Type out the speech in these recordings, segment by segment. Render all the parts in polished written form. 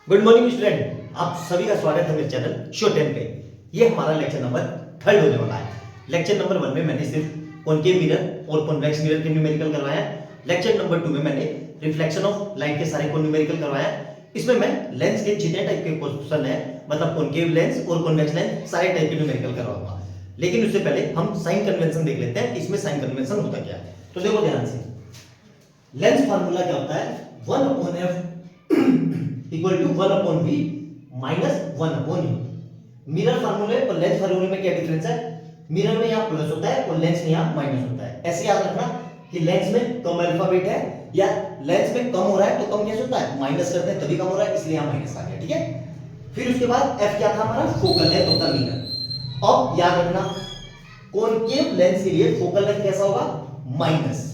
Good morning student, आप सभी का स्वागत है मेरे चैनल शो 10 पे। ये हमारा लेक्चर नंबर 3 होने वाला है। लेक्चर नंबर 1 में मैंने सिर्फ कॉनकेव मिरर और कॉन्वेक्स मिरर के न्यूमेरिकल करवाया है। लेक्चर नंबर 2 में मैंने रिफ्लेक्शन ऑफ लाइट के सारे को न्यूमेरिकल करवाया है। इसमें मैं लेंस के जितने टाइप के क्वेश्चन है, मतलब कॉनकेव लेंस और कॉन्वेक्स लेंस, सारे टाइप के न्यूमेरिकल करवाऊंगा। लेकिन उससे पहले हम साइन कन्वेंशन देख लेते हैं कि इसमें साइन कन्वेंशन होता क्या है। तो देखो ध्यान से, लेंस फार्मूला क्या होता है, 1/f equal to 1/v minus 1/u। Mirror फार्मूले और लेंस फार्मूले में क्या डिफरेंस है? मिरर में यहाँ प्लस होता है और लेंस में यहाँ माइनस होता है। ऐसे याद रखना कि लेंस में कम अल्फाबेट है या लेंस में कम हो रहा है तो कम कैसे होता है, माइनस करते हैं तभी कम हो रहा है, इसलिए यहाँ माइनस आ गया। ठीक है, फिर उसके बाद f क्या था हमारा, focal length of the mirror. अब याद रखना कॉनकेव लेंस के लिए फोकल लेंथ कैसा होगा, माइनस,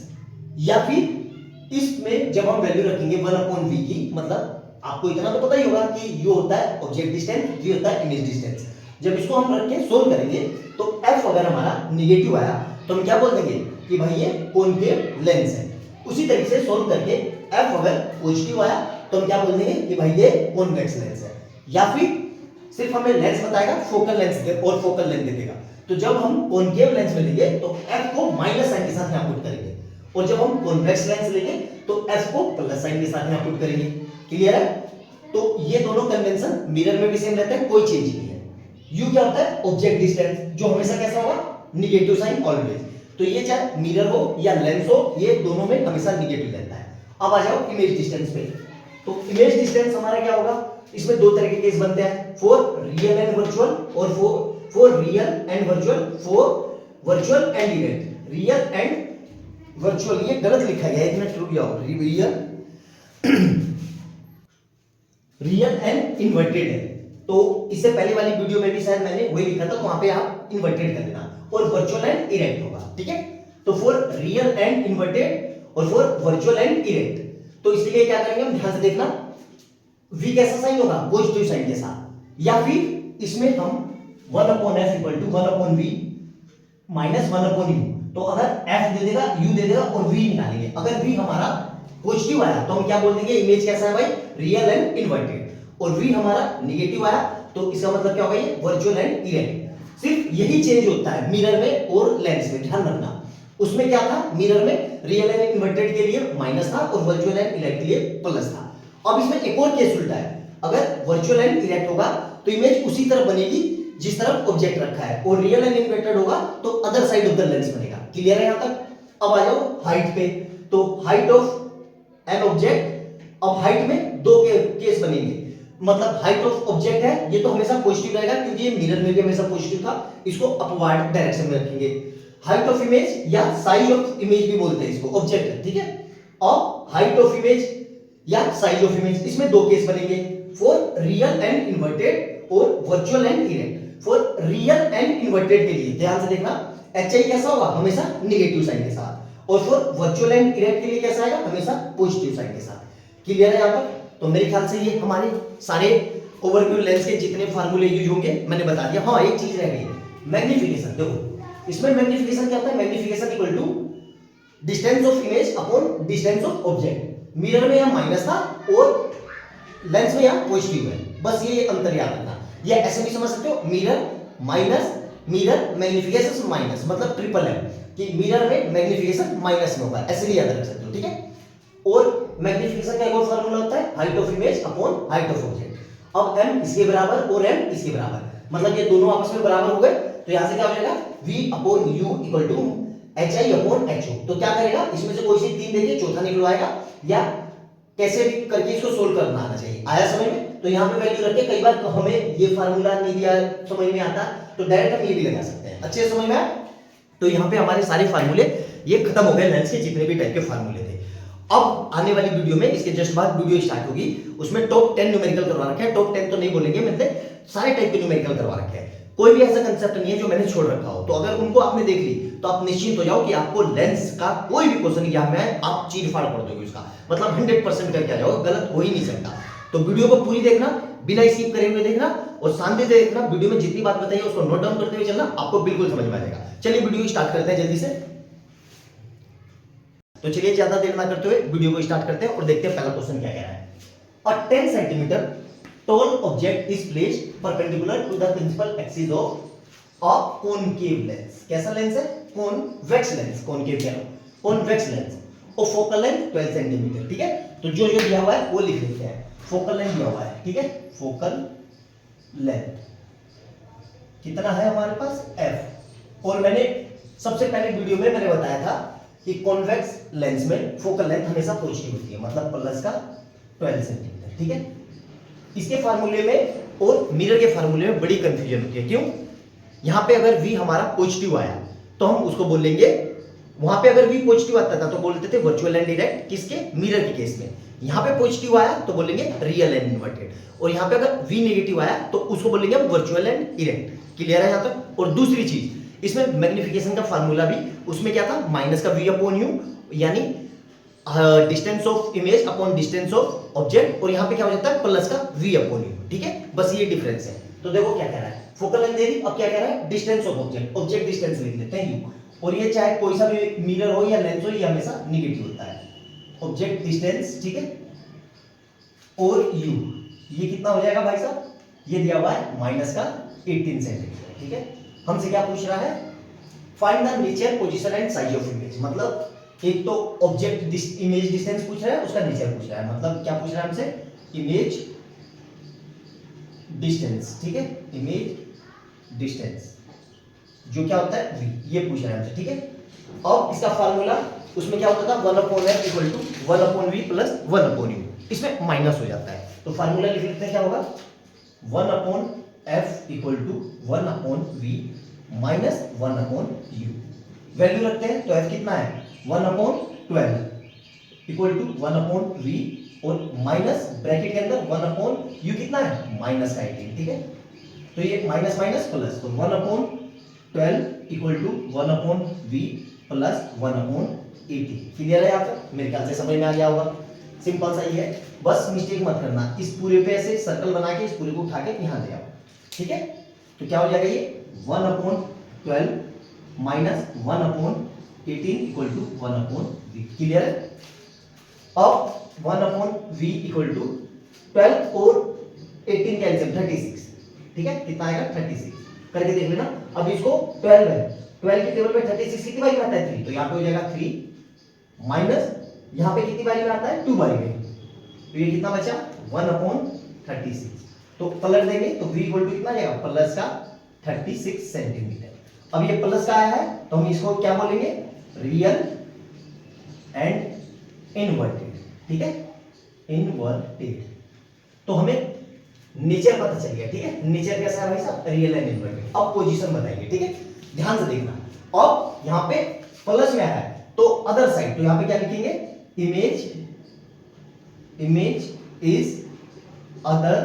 या फिर इसमें जब हम वैल्यू रखेंगे 1/v की, मतलब आपको इतना तो पता ही होगा कि u होता है ऑब्जेक्ट डिस्टेंस, v होता है इमेज डिस्टेंस। जब इसको हम रख के सोल्व करेंगे तो f अगर हमारा निगेटिव आया तो हम क्या बोल देंगे कि भाई ये कॉनकेव लेंस है। उसी तरीके से सोल्व करके f अगर पॉजिटिव आया तो हम क्या बोल देंगे कि भाई ये कॉन्वेक्स लेंस है। या फिर सिर्फ हमें लेंस बताएगा, फोकल लेंस और फोकल लेंथ दे देगा। तो जब हम कॉनकेव लेंस में लेंगे तो f को माइनस साइन के साथ यहां पुट करेंगे, और जब हम कॉन्वेक्स लेंस लेंगे तो f को प्लस साइन के साथ यहां पुट करेंगे। क्लियर है? तो ये दोनों कन्वेंशन मिरर में भी सेम रहता है, कोई चेंज नहीं है। u क्या होता है, ऑब्जेक्ट डिस्टेंस, जो हमेशा कैसा होगा, निगेटिव साइन ऑलवेज। तो ये चाहे मिरर हो या लेंस हो, ये दोनों में हमेशा निगेटिव रहता है। अब आ जाओ इमेज डिस्टेंस पे। तो इमेज डिस्टेंस हमारा क्या होगा, इसमें दो तरह के केस बनते हैं, फॉर रियल एंड वर्चुअल और for real and virtual, for virtual and event. Real and virtual ये गलत लिखा गया है, इसमें रुक जाओ, रियल एंड इन्वर्टेड है। तो इससे पहले वाली वीडियो में भी शायद मैंने वही लिखा था, तो वहां पे आप इन्वर्टेड कर देना, और वर्चुअल एंड इरेक्ट होगा। ठीक है, तो फॉर रियल एंड इन्वर्टेड और फॉर वर्चुअल एंड इरेक्ट। तो इसलिए क्या करेंगे हम, ध्यान से देखना, v कैसा साइन होगा, पॉजिटिव साइन के साथ, या फिर इसमें हम 1/f equal to 1/v minus 1/u। तो अगर f दे देगा, u दे देगा और v निकालेंगे। अगर v हमारा पॉजिटिव आया तो हम क्या बोल देंगे, इमेज कैसा है भाई, रियल एंड इन्वर्टेड। और v हमारा नेगेटिव आया तो इसका मतलब क्या होगा, ये वर्चुअल एंड इरेक्ट। सिर्फ यही चेंज होता है मिरर में और लेंस में, ध्यान रखना। उसमें क्या था, मिरर में रियल एंड इन्वर्टेड के लिए माइनस था और वर्चुअल एंड इरेक्ट के लिए प्लस था। अब इसमें एक और केस उल्टा है, अगर वर्चुअल एंड इरेक्ट होगा तो इमेज उसी तरह बनेगी जिस तरफ ऑब्जेक्ट रखा है, और रियल एंड इन्वर्टेड होगा तो other side of the lens बनेगा। क्लियर है यहां तक? अब आ जाओ हाइट पे। तो हाइट ऑफ एन ऑब्जेक्ट, अब हाइट में दो केस बनेंगे, मतलब हाइट ऑफ ऑब्जेक्ट है, ये तो हमेशा पॉजिटिव रहेगा क्योंकि ये मिरर में भी हमेशा पॉजिटिव था, इसको अपवर्ड डायरेक्शन में रखेंगे। हाइट ऑफ इमेज या साइज ऑफ इमेज भी बोलते हैं इसको, ऑब्जेक्ट है। ठीक है, अब हाइट ऑफ इमेज या साइज ऑफ इमेज, इसमें दो केस बनेंगे, फॉर रियल एंड इन्वर्टेड और virtual and erect. For real and inverted के लिए ध्यान से देखना, HI कैसा होगा, हमेशा नेगेटिव साइन के साथ, और फॉर वर्चुअल एंड इरेक्ट के लिए कैसा आएगा, हमेशा पॉजिटिव साइन के साथ। क्लियर है यहां तक? तो मेरे ख्याल से ये हमारे सारे ओवरव्यू लेंस के जितने फार्मूले यूज होंगे मैंने बता दिया। हाँ, एक चीज रह गई, मैग्नीफिकेशन। देखो इसमें मैग्नीफिकेशन क्या होता है, magnification equal to distance of image upon distance of object. Mirror में यहां माइनस था और लेंस में यहां पॉजिटिव है, बस ये अंतर याद रखना। ये ऐसे भी समझ सकते हो, mirror minus, mirror magnification minus, मतलब ट्रिपल है कि मिरर में मैग्नीफिकेशन माइनस में होगा, ऐसे भी याद रख सकते हो। ठीक है, और मैग्नीफिकेशन का एक और फार्मूला होता है, height of image upon height of object. अब m इसके बराबर और m इसके बराबर, मतलब ये दोनों आपस में बराबर हो गए, तो यहां से क्या हो जाएगा, v/u इक्वल टू hi/ho। तो क्या करेगा, इसमें से कोई सी तीन देखिए, चौथा निकलवाएगा, या कैसे भी करके इसको सोल्व करना आना चाहिए। आया समझ में? तो यहां पे वैल्यू रख के, कई बार हमें ये फार्मूला नहीं दिया समझ में आता तो डायरेक्ट हम ये भी लगा सकते हैं। अच्छे से समझ में आया? तो यहां पे हमारे सारे फार्मूले ये खत्म हो गए, लेंस के जितने भी टाइप के फार्मूले थे। अब आने वाली वीडियो में, इसके जस्ट बाद वीडियो स्टार्ट होगी, उसमें टॉप 10 न्यूमेरिकल करवा रखे हैं। टॉप 10 तो नहीं बोलेंगे, मतलब सारे टाइप के न्यूमेरिकल करवा रखे हैं। कोई भी ऐसा कंसेप्ट नहीं है जो मैंने छोड़ रखा हो। तो अगर उनको आपने देख ली तो आप निश्चिंत हो जाओ कि आपको लेंस का कोई भी क्वेश्चन एग्जाम में आए, आप चीर फाड़ कर दोगे उसका, मतलब 100% करके आ जाओगे, गलत हो ही नहीं सकता। तो वीडियो को पूरी देखना, बिना स्किप करे हुए देखना, और शांति से देखना। वीडियो में जितनी बात बताइए उसको नोट डाउन करते हुए चलना, आपको बिल्कुल समझ में आ जाएगा। चलिए वीडियो स्टार्ट करते हैं जल्दी से। तो चलिए ज्यादा देर ना करते हुए वीडियो को स्टार्ट करते हैं और देखते हैं पहला क्वेश्चन क्या कह रहा है। A 10 centimeter tall object is placed perpendicular to the principal axis of a concave lens. कैसा लेंस है? कॉन्वेक्स लेंस, कॉनकेव कह रहा हूं, कॉन्वेक्स लेंस और फोकल लेंथ 12 सेंटीमीटर। ठीक है, तो जो जो दिया हुआ है वो लिख लेते हैं। फोकल लेंथ दिया हुआ है, ठीक है, फोकल लेंथ कितना है हमारे पास? f। और मैंने सबसे पहले वीडियो में मैंने बताया था कि कॉन्वेक्स लेंस में फोकल लेंथ हमेशा पॉजिटिव होती है, मतलब प्लस का 12 सेंटीमीटर। ठीक है, इसके फार्मूले में और मिरर के फार्मूले में बड़ी कंफ्यूजन होती है। क्यों? यहां पे अगर v हमारा पॉजिटिव आया तो हम उसको बोलेंगे, वहां पे अगर v पॉजिटिव आता था तो बोलते थे वर्चुअल एंड डायरेक्ट, किसके? मिरर के केस में। यहां पे पॉजिटिव आया तो बोलेंगे रियल एंड इन्वर्टेड, और यहां पे अगर v नेगेटिव आया तो उसको बोलेंगे हम वर्चुअल एंड इरेक्ट। क्लियर है यहां तक? और दूसरी चीज, इसमें मैग्निफिकेशन का फार्मूला भी, उसमें क्या था? माइनस का v अपॉन u, यानी distance of image upon distance of object, और यहां पे क्या हो जाता है? प्लस का v अपॉन u। ठीक है, बस ये डिफरेंस है। तो देखो क्या कह रहा है, फोकल लेंथ दे दी, अब क्या कह रहा है? Distance of object, object distance लिख लेते हैं u, और ये चाहे कोई सा भी मिरर हो या लेंस हो, ये हमेशा नेगेटिव होता है। ऑब्जेक्ट डिस्टेंस, ठीक है, और u, ये कितना हो जाएगा भाई साहब? ये दिया हुआ है माइनस का 18 सेंटीमीटर। ठीक है, हमसे क्या पूछ रहा है? Find the nature, position and size of image. मतलब एक तो ऑब्जेक्ट इमेज डिस्टेंस पूछ रहा है, उसका नेचर पूछ रहा है। मतलब क्या पूछ रहा है हमसे? Image distance. ठीक है, इमेज डिस्टेंस जो क्या होता है? v, ये पूछ रहा है हमसे। ठीक है, अब इसका फार्मूला उसमें क्या होता था? 1/f equal to 1/v plus 1/u, इसमें माइनस हो जाता है, तो फार्मूला लिख लेते हैं। क्या होगा? 1/f equal to 1/v minus 1/u। Value रखते हैं तो f कितना है? 1/12 इक्वल टू 1/v, और माइनस ब्रैकेट के अंदर 1/u कितना है? माइनस का 18। ठीक है, तो ये माइनस माइनस प्लस, तो 1/12 equal to 1/v plus 1/18। Clear है? यहाँ तक मेरे ख्याल से समझ में आ गया होगा। सिंपल सा ही है, बस मिस्टेक मत करना, इस पूरे पे ऐसे सर्कल बना के इस पूरे को उठा के यहाँ ले आओ। ठीक है, तो क्या हो जाएगा? ये 1/12 minus 1/18 equal to 1/v। Clear है? अब 1/v इक्वल टू 12 और 18 कैंसिल 36। ठीक है, कितना आएगा? 36 करके देख लेना। अब इसको 12 है, 12 के टेबल पे 36 कितनी बारी में आता है? 3, तो यहाँ पे हो जाएगा 3 माइनस यहाँ पे कितनी बारी में आता है? 2 बारी में, तो ये कितना बचा? 1/36। तो पलट देंगे तो v इक्वल टू कितना जाएगा? प्लस का 36 सेंटीमीटर। अब ये प्लस का आया है तो हम इसको क्या बोलेंगे? Real and inverted. ठीक है, इनवर्टेड। तो हमें नेचर पता चल गया। ठीक है, नेचर कैसा है भाई साहब? Real and inverted. अब पोजीशन बताइए। ठीक है, ध्यान से देखना। अब यहां पे प्लस में है तो अदर साइड, तो यहां पे क्या लिखेंगे? Image is other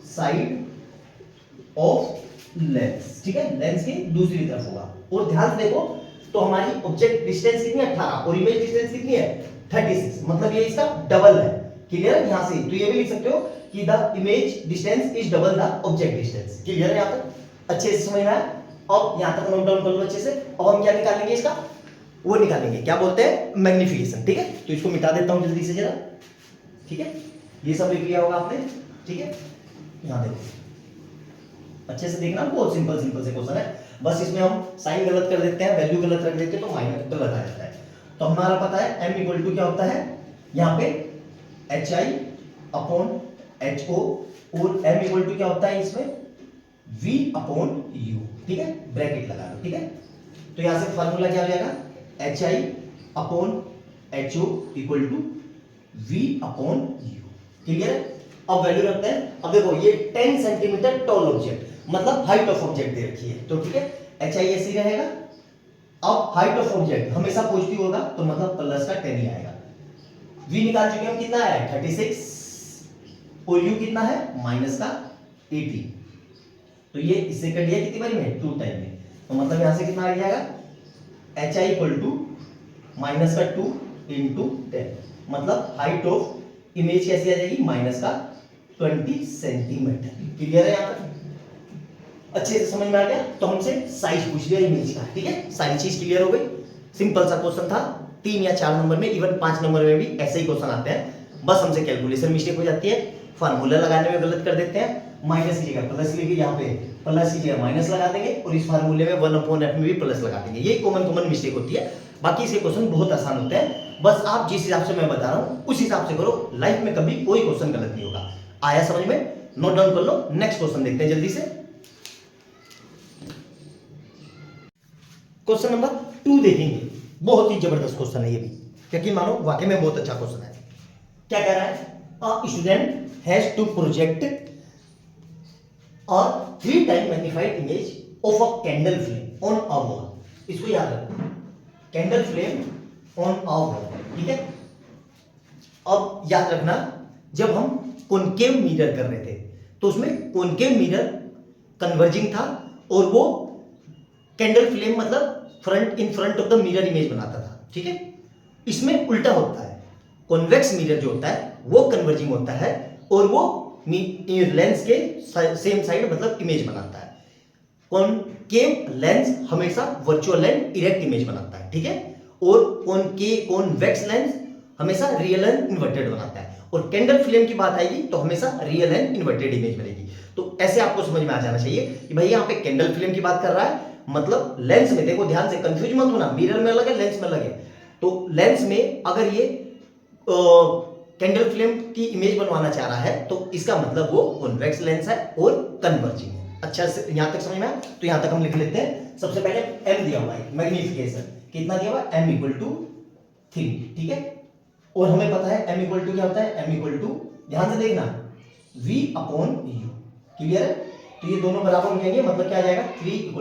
side of lens. ठीक है, लेंस की दूसरी तरफ होगा। और ध्यान से देखो तो हमारी ऑब्जेक्ट डिस्टेंस कितनी है? 18, और इमेज डिस्टेंस कितनी है? 36, मतलब ये इसका डबल है। क्लियर है? यहां से तो ये भी लिख सकते हो कि the image distance is double the object distance. Clear है? यहां तक अच्छे से समझ में आया? अब यहां तक नोट डाउन कर लो अच्छे से। अब हम क्या निकालेंगे? इसका वो निकालेंगे, क्या बोलते हैं? मैग्निफिकेशन। ठीक है, तो इसको मिटा देता हूं जल्दी से जरा। ठीक है, ये सब लिख लिया होगा आपने। ठीक है, यहां देखो अच्छे से देखना, बहुत सिंपल सिंपल से क्वेश्चन है। बस इसमें हम साइन गलत कर देते हैं, वैल्यू गलत रख देते हैं तो माइनस गलत आ जाता है। तो हमारा पता है m इक्वल टू क्या होता है? यहाँ पे hi अपॉन ho, और m इक्वल टू क्या होता है इसमें? v upon u। ठीक है, ब्रैकेट लगा लो। ठीक है, तो यहां से फार्मूला क्या हो जाएगा? hi upon ho equal to v upon u। Clear है? अब वैल्यू रखते हैं। अब देखो ये 10 सेंटीमीटर टॉल ऑब्जेक्ट, मतलब हाइट ऑफ ऑब्जेक्ट दे रखी है, तो ठीक है, hi ऐसे ही रहेगा। अब हाइट ऑफ ऑब्जेक्ट हमेशा पॉजिटिव होगा, तो मतलब प्लस का 10 ही आएगा। v निकाल चुके हम, कितना है? 36, और u कितना है? माइनस का 18, तो ये इससे कट गया कितनी बारी में? 2 टाइम में, तो मतलब यहां से कितना आ जाएगा? hi इक्वल टू माइनस का 2 इंटू 10, मतलब हाइट ऑफ इमेज कैसी आ जाएगी? माइनस का 20 सेंटीमीटर। क्लियर है? यहां तक अच्छे से समझ में आ गया? तो हमसे साइज पूछ लिया इमेज का। ठीक है, सारी चीज क्लियर हो गई। सिंपल सा क्वेश्चन था, 3 या 4 नंबर में, इवन 5 नंबर में भी ऐसे ही क्वेश्चन आते हैं। बस हमसे कैलकुलेशन मिस्टेक हो जाती है, फार्मूला लगाने में गलत कर देते हैं, माइनस की जगह प्लस लेके यहाँ पे प्लस की जगह माइनस लगा देंगे और इस फार्मूले में 1/f में भी प्लस लगा देंगे। ये कॉमन मिस्टेक होती है। बाकी से क्वेश्चन बहुत आसान होते हैं, बस आप जिस हिसाब से मैं बता रहा हूँ उस हिसाब से करो, लाइफ में कभी कोई क्वेश्चन गलत नहीं होगा। आया समझ में? नोट डाउन कर लो। नेक्स्ट क्वेश्चन देखते हैं जल्दी से। क्वेश्चन नंबर 2 देखेंगे। बहुत ही जबरदस्त क्वेश्चन है ये भी, क्योंकि मानो वाकई में बहुत अच्छा क्वेश्चन है। क्या कह रहा है? A student has to project a 3 time magnified image of a candle flame on a wall. इसको याद रखो, candle flame on a wall, ठीक है। अब याद रखना, जब हम कॉनकेव मिरर कर रहे थे तो उसमें कॉनकेव मिरर कन्वर्जिंग था और वो कैंडल फ्लेम मतलब in front of the mirror image बनाता था, ठीक है। इसमें उल्टा होता है, कॉन्वेक्स मिरर जो होता है वो कन्वर्जिंग होता है और वो लेंस के सेम साइड मतलब इमेज बनाता है। कॉनकेव लेंस हमेशा वर्चुअल एंड इरेक्ट इमेज बनाता है, ठीक है। और कॉन्वेक्स लेंस हमेशा रियल एंड इन्वर्टेड बनाता है। और कैंडल फ्लेम की बात आएगी तो हमेशा रियल एंड इन्वर्टेड इमेज बनेगी। तो ऐसे आपको समझ में आ जाना चाहिए कि भाई यहाँ पे कैंडल फ्लेम की बात कर रहा है, मतलब लेंस में, देखो ध्यान से कंफ्यूज मत होना, मिरर में अलग है लेंस में अलग है। तो लेंस में अगर ये कैंडल फ्लेम की इमेज बनवाना चाह रहा है तो इसका मतलब वो कॉन्वेक्स लेंस है और कन्वर्जिंग है। अच्छा से यहां तक समझ में आया? तो यहां तक हम लिख लेते हैं। सबसे पहले m दिया हुआ है, मैग्निफिकेशन कितना दिया हुआ है? m = 3, ठीक है। और हमें पता है m = क्या होता है? m = ध्यान से देखना v/u, क्लियर है। तो ये दोनों बराबर हो जाएंगे, मतलब क्या आ जाएगा? 3 =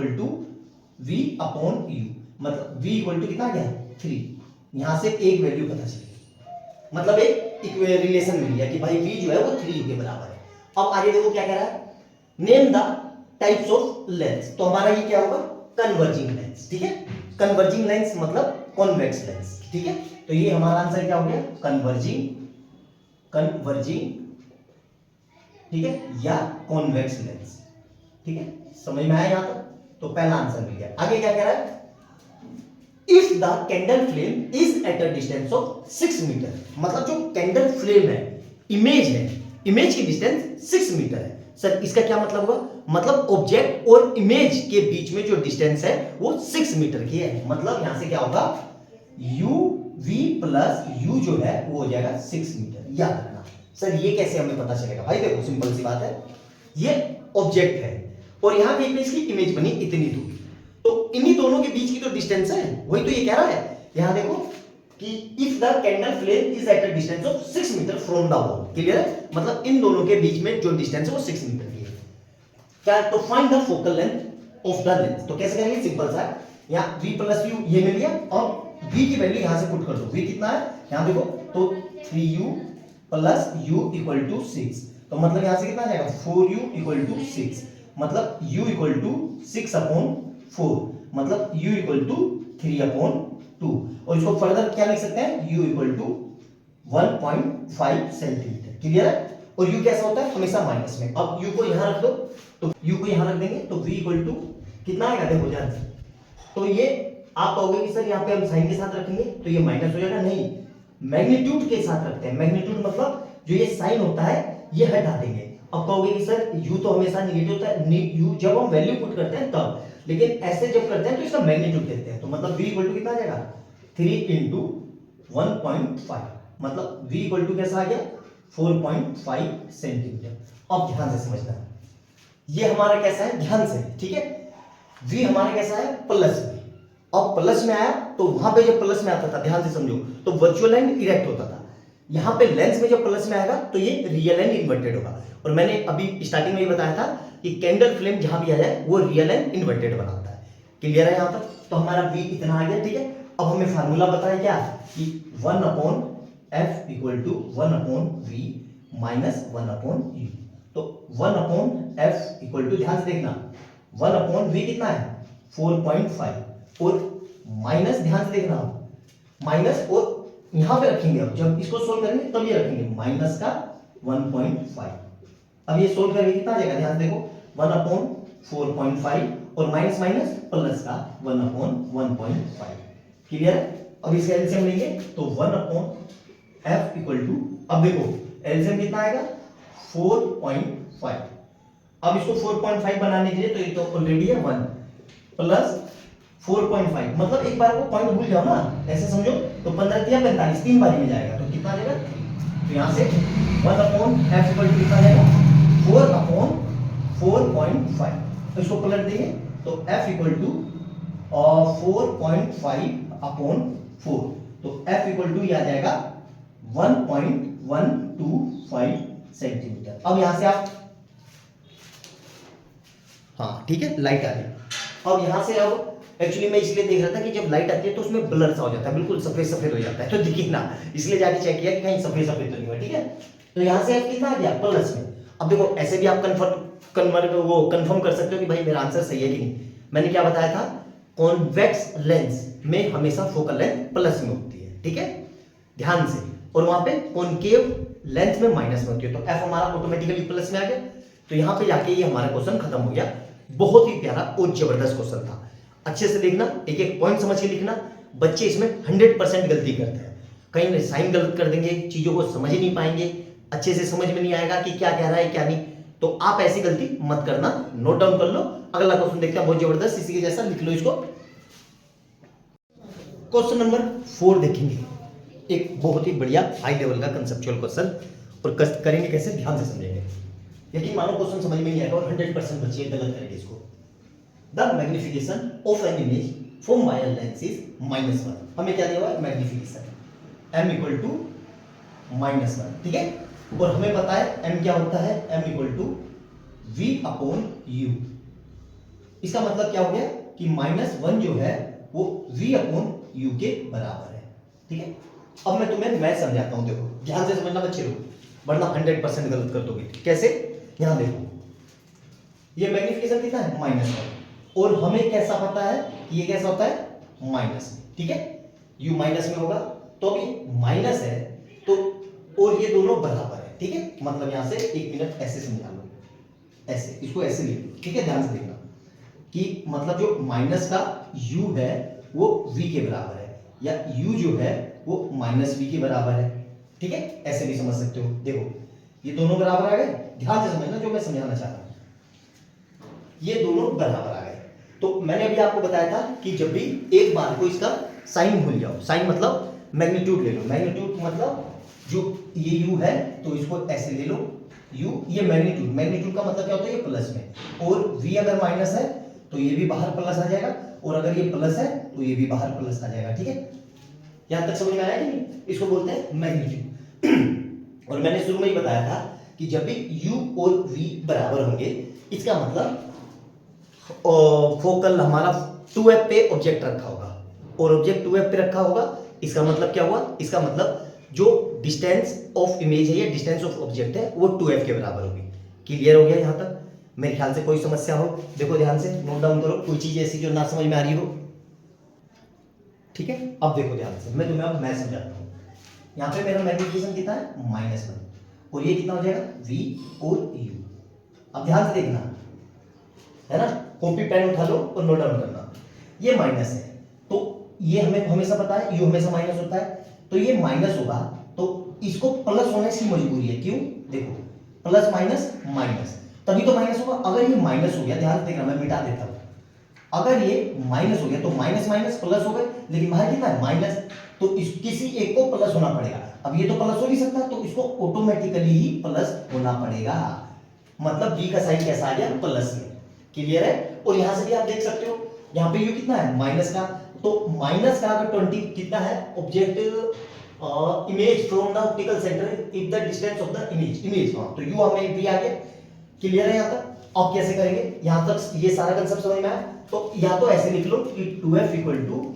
v/u, मतलब v = कितना आ गया? 3। यहां से एक वैल्यू पता चली, मतलब एक रिलेशन मिल गया कि भाई v जो है वो 3 के बराबर है। अब आगे देखो क्या कह रहा है, name the types of lens. तो हमारा ये क्या होगा? कन्वर्जिंग लेंस, ठीक है। कन्वर्जिंग लेंस मतलब कॉन्वेक्स लेंस, ठीक है। तो ये हमारा आंसर क्या हो गया? कन्वर्जिंग, ठीक है, या कॉन्वेक्स लेंस, ठीक है। समझ में आया यहां तक? तो पहला आंसर मिल गया। आगे क्या कह रहा है? If the candle flame is at a distance of 6 metre, मतलब जो कैंडल फ्लेम है, इमेज की डिस्टेंस 6 मीटर है। सर इसका क्या मतलब हुआ? मतलब ऑब्जेक्ट और इमेज के बीच में जो डिस्टेंस है वो 6 मीटर की है। मतलब यहां से क्या होगा? uv + u जो है वो हो जाएगा 6 मीटर। याद रखना। सर ये कैसे हमें पता चलेगा? भाई देखो सिंपल सी बात है, ये ऑब्जेक्ट है और यहां पे इसकी इमेज बनी इतनी दूर, तो इन्हीं दोनों के बीच की तो डिस्टेंस है, वही तो ये कह रहा है। यहां देखो कि if the candle flame is at a distance of 6 metre from the wall, clear है। मतलब इन दोनों के बीच में जो डिस्टेंस है वो 6 मीटर की है। क्या? तो find the focal length of the lens. तो कैसे करेंगे? सिंपल सा है, यहां v + u ये मिल गया और v की वैल्यू यहां से पुट कर दो। v कितना है यहां देखो, तो 3u + u = 6। तो मतलब यहां से कितना आ जाएगा? 4u = 6, मतलब u = 6/4, मतलब u = 3/2। और इसको फर्दर क्या लिख सकते हैं? u = 1.5 सेंटीमीटर, क्लियर है। और u कैसा होता है? हमेशा माइनस में। अब u को यहां रख दो, तो u को यहां रख देंगे तो v = कितना आएगा? देखो ध्यान से, तो ये आप कहोगे कि सर यहाँ पे हम साइन के साथ रखेंगे तो ये माइनस हो जाएगा। नहीं, मैग्नीट्यूड के साथ रखते हैं। मैग्नीट्यूड मतलब जो ये साइन होता है ये हटा देंगे। अब कहोगे कि सर u तो हमेशा नेगेटिव होता है, u जब हम वैल्यू पुट करते हैं तब, लेकिन ऐसे जब करते हैं तो इसका मैग्नीट्यूड कहते हैं। तो मतलब v = कितना आ जाएगा? 3 × 1.5, मतलब v = कैसा आ गया? 4.5 सेंटीमीटर। अब ध्यान से समझना, ये हमारा कैसा है? ध्यान से, ठीक है। v हमारा कैसा है? प्लस में। अब प्लस में आया तो वहां पे जब प्लस में आता था, ध्यान से समझो, तो वर्चुअल एंड इरेक्ट होता था। यहां पे लेंस में जब प्लस में आएगा तो ये रियल एंड इन्वर्टेड होगा। और मैंने अभी स्टार्टिंग में ही बताया था कि कैंडल फ्लेम जहां भी आ जाए वो रियल एंड इन्वर्टेड बनाता है, क्लियर है यहां तक? तो हमारा v इतना आ गया, ठीक है। अब हमें फार्मूला बताया क्या कि 1/f = 1/v - 1/u। तो 1/f = ध्यान से देखना, 1/v कितना है? 4.5 और माइनस, ध्यान से देखना, माइनस और यहां पे रखेंगे। अब जब इसको सोल्व करेंगे तब ये रखेंगे माइनस का 1.5। अब ये सोल्व करेंगे कितना आ जाएगा? ध्यान देखो, 1/4.5 और माइनस माइनस प्लस का 1/1.5, क्लियर है। अब इसका एलसीएम लेंगे तो 1/, f इक्वल टू, अब देखो एलसीएम कितना आएगा 4.5। अब इसको 4.5 बनाने के लिए तो ये तो ऑलरेडी है 1 प्लस 4.5, मतलब एक बार को पॉइंट भूल जाओ ना, ऐसे समझो तो 15 या 45 तीन बारी में जाएगा, तो कितना जाएगा, तो यहाँ से 1 अपॉन f इक्वल टू कितना जाएगा 4 अपॉन 4.5, तो इसको पलट देंगे तो f इक्वल टू 4.5 अपॉन 4, तो f इक्वल टू ये आ जाएगा 1.125 सेंटीमीटर। अब यहां से आप, हाँ ठीक है, लाइट आ रही है। अब यहां से अब एक्चुअली मैं इसलिए देख रहा था कि जब लाइट आती है तो उसमें ब्लर सा हो जाता है, बिल्कुल सफेद सफेद हो जाता है, तो दिखे ना, इसलिए जाके चेक किया कि कहीं सफेद सफेद तो नहीं हुआ, ठीक है। तो यहां से आप कितना आ गया प्लस में। अब देखो ऐसे भी आप कंफर्म कर सकते हो कि भाई मेरा आंसर सही है कि नहीं। मैंने क्या बताया था, कॉन्वेक्स लेंस में हमेशा फोकल लेंथ प्लस में होती है, ठीक है, ध्यान से, और वहां पे कॉनकेव लेंथ में माइनस में होती है, तो एफ हमारा ऑटोमेटिकली प्लस में आ गया। तो यहां पे जाके ये हमारा क्वेश्चन खत्म हो गया। बहुत ही प्यारा और जबरदस्त क्वेश्चन था, अच्छे से देखना, एक एक पॉइंट समझ के लिखना। बच्चे इसमें 100% गलती करते हैं, कहीं साइन गलत कर देंगे, चीजों को समझ ही नहीं पाएंगे, अच्छे से समझ में नहीं आएगा कि क्या कह रहा है क्या नहीं। तो आप ऐसी गलती मत करना, नोट डाउन कर लो। अगला क्वेश्चन देखते हैं, बहुत जबरदस्त, इसी के जैसा, लिख लो इसको। क्वेश्चन नंबर 4 देखेंगे, एक बहुत ही बढ़िया हाई लेवल का कंसेप्चुअल क्वेश्चन, और करेंगे कैसे, ध्यान से समझेंगे। यकीन मानो क्वेश्चन समझ में नहीं आएगा और 100% बच्चे गलत करेंगे इसको। The magnification of an image from wire lens is -1। हमें क्या दिया हुआ है, मैग्निफिकेशन m इक्वल टू -1, ठीक है, और हमें पता है m क्या होता है, m equal to v upon u। इसका मतलब क्या हो गया कि -1 जो है वो v अपॉन u के बराबर है, ठीक है। अब मैं तुम्हें समझाता हूं, देखो ध्यान से समझना बच्चे लोग, वरना 100% गलत कर दोगे। कैसे, यहां देखो, ये मैग्निफिकेशन कितना है -1, और हमें कैसा पता है कि ये कैसा होता है माइनस में, ठीक है, u माइनस में होगा, तो अभी माइनस है तो, और ये दोनों बराबर है, ठीक है। मतलब यहां से 1 मिनट ऐसे समझा लो, ऐसे, इसको ऐसे लिख लो, ठीक है, ध्यान से देखना कि मतलब जो माइनस का u है वो v के बराबर है, या u जो है वो -v के बराबर है, ठीक है, ऐसे भी समझ सकते हो। देखो ये दोनों बराबर आ गए, ध्यान से समझना जो मैं समझाना चाह रहा हूं, ये दोनों बराबर आ गए। तो मैंने अभी आपको बताया था कि जब भी एक बार को इसका साइन भूल जाओ, साइन मतलब मैग्नीट्यूड ले लो, मैग्नीट्यूड मतलब जो ये u है तो इसको ऐसे ले लो, u, ये मैग्नीट्यूड, मैग्नीट्यूड का मतलब क्या होता है, ये प्लस में, और v अगर माइनस है तो ये भी बाहर प्लस आ जाएगा, और अगर ये प्लस है तो ये भी बाहर प्लस आ जाएगा, ठीक है। यहां तक समझ में आया कि नहीं, इसको बोलते हैं मैग्नीट्यूड। और मैंने शुरू में ही बताया था कि जब भी u और v बराबर होंगे, इसका मतलब फोकल हमारा 2f पे ऑब्जेक्ट रखा होगा, और ऑब्जेक्ट 2f पे रखा होगा, इसका मतलब क्या हुआ, इसका मतलब जो डिस्टेंस ऑफ इमेज है या डिस्टेंस ऑफ ऑब्जेक्ट है वो 2f के बराबर होगी। क्लियर हो गया यहां तक? मेरे ख्याल से कोई समस्या हो, देखो ध्यान से नोट डाउन करो, कोई चीज ऐसी जो ना समझ में आ रही हो, ठीक है। अब देखो ध्यान से, मैं तुम्हें अब मैं समझाता हूं। यहां पे मेरा मैग्निफिकेशन कितना है -1, और ये कितना हो जाएगा v और u। अब ध्यान से देखना, है ना, कॉपी पेन उठा लो और नोट डाउन करना। ये माइनस है तो ये हमें हमेशा पता है u हमेशा माइनस होता है, तो ये माइनस होगा तो इसको प्लस होने की मजबूरी है। क्यों, देखो प्लस माइनस माइनस, तभी तो माइनस होगा। अगर ये माइनस हो गया, ध्यान से देखना, मैं मिटा देता हूं, अगर ये माइनस हो गया तो माइनस माइनस प्लस हो गए, लेकिन बाहर कितना है माइनस, तो इस किसी एक को प्लस होना पड़ेगा। अब ये तो प्लस हो नहीं सकता, तो इसको ऑटोमेटिकली ही प्लस होना पड़ेगा, मतलब b का साइन कैसा आ गया प्लस में। क्लियर है? और यहां से भी आप देख सकते हो, यहां पे u कितना है माइनस का, तो माइनस का अगर 20 कितना है object image from the optical centre if the distance of the image, हाँ, तो u हमें भी आ गया। क्लियर है यहां तक? अब कैसे करेंगे, यहां तक ये सारा कंसेप्ट समझ में आया? तो या तो ऐसे लिख लो कि 2f इक्वल टू